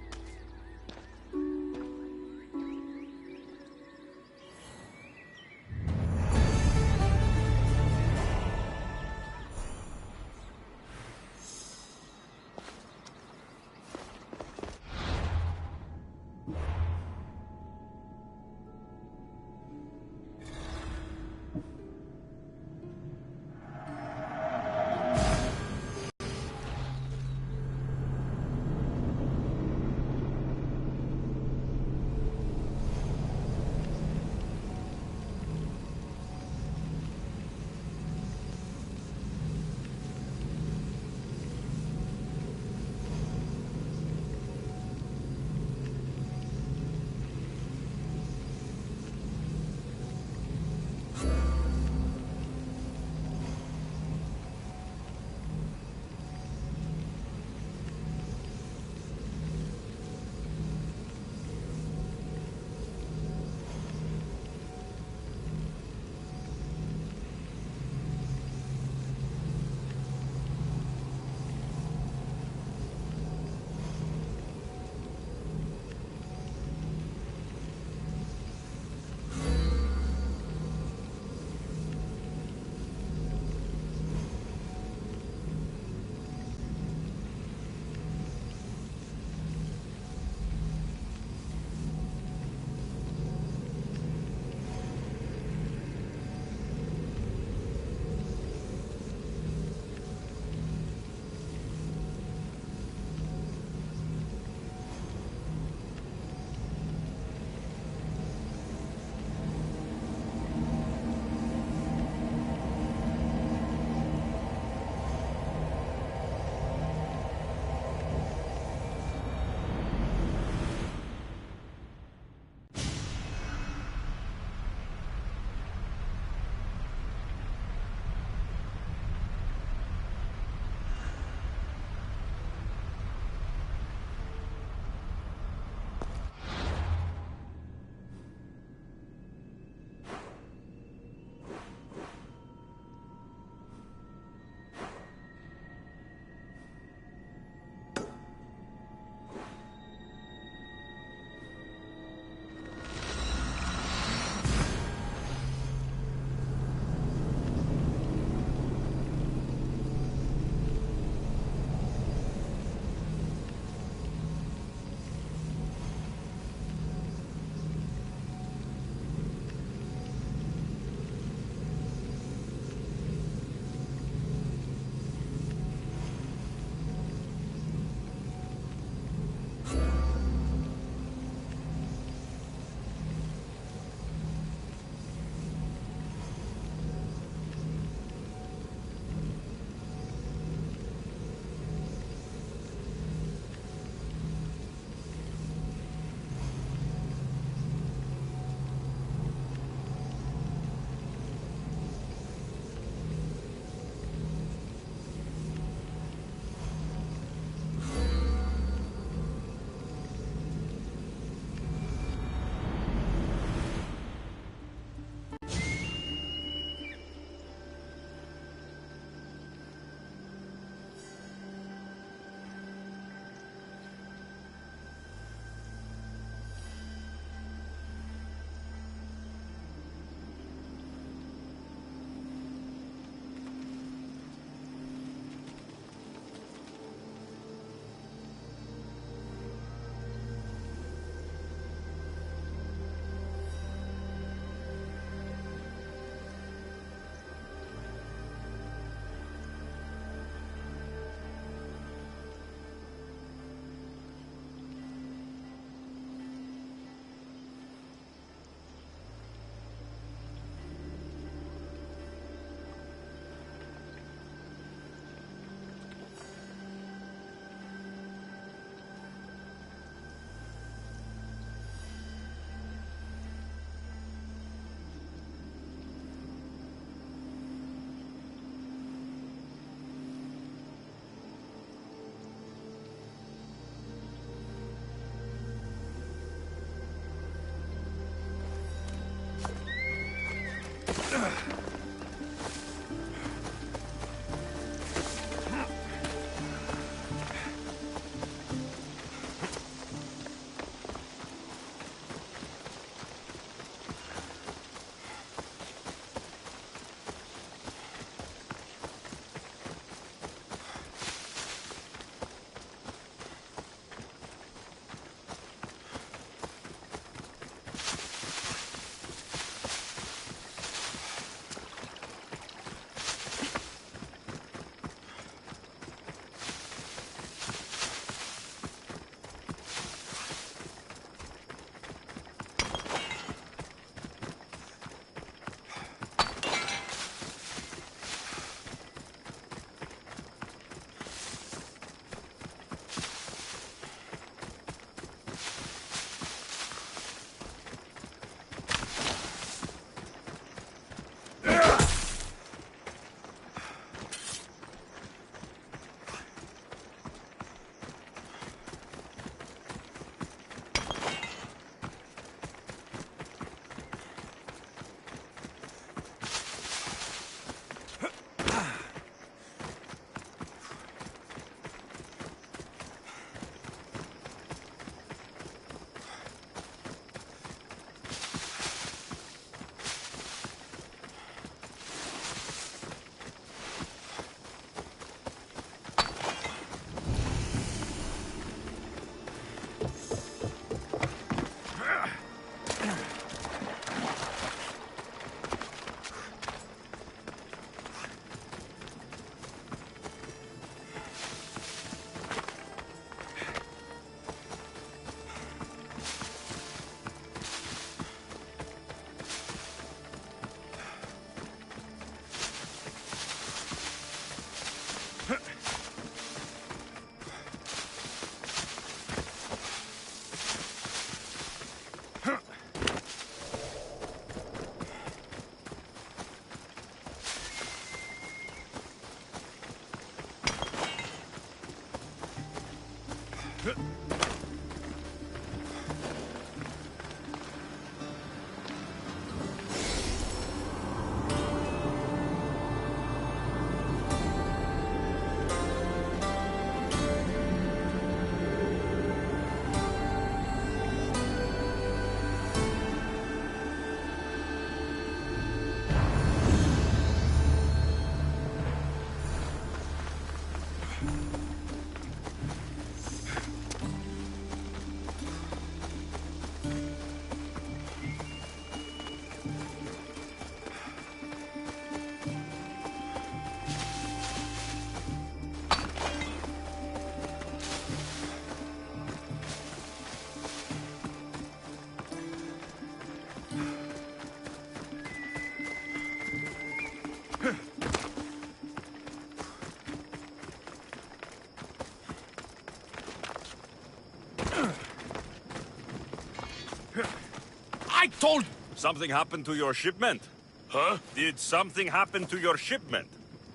I told... Something happened to your shipment? Huh? Did something happen to your shipment?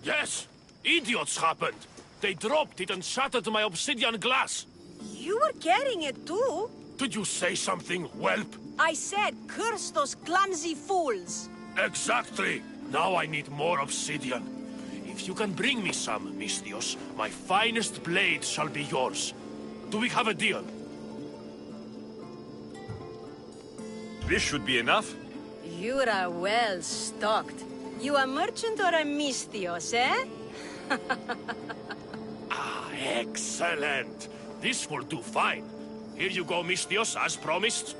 Yes! Idiots happened! They dropped it and shattered my obsidian glass! You were carrying it too? Did you say something, whelp? I said, curse those clumsy fools! Exactly! Now I need more obsidian. If you can bring me some, Misthios, my finest blade shall be yours. Do we have a deal? This should be enough. You are well stocked. You a merchant or a Misthios, eh? Excellent! This will do fine. Here you go, Misthios, as promised.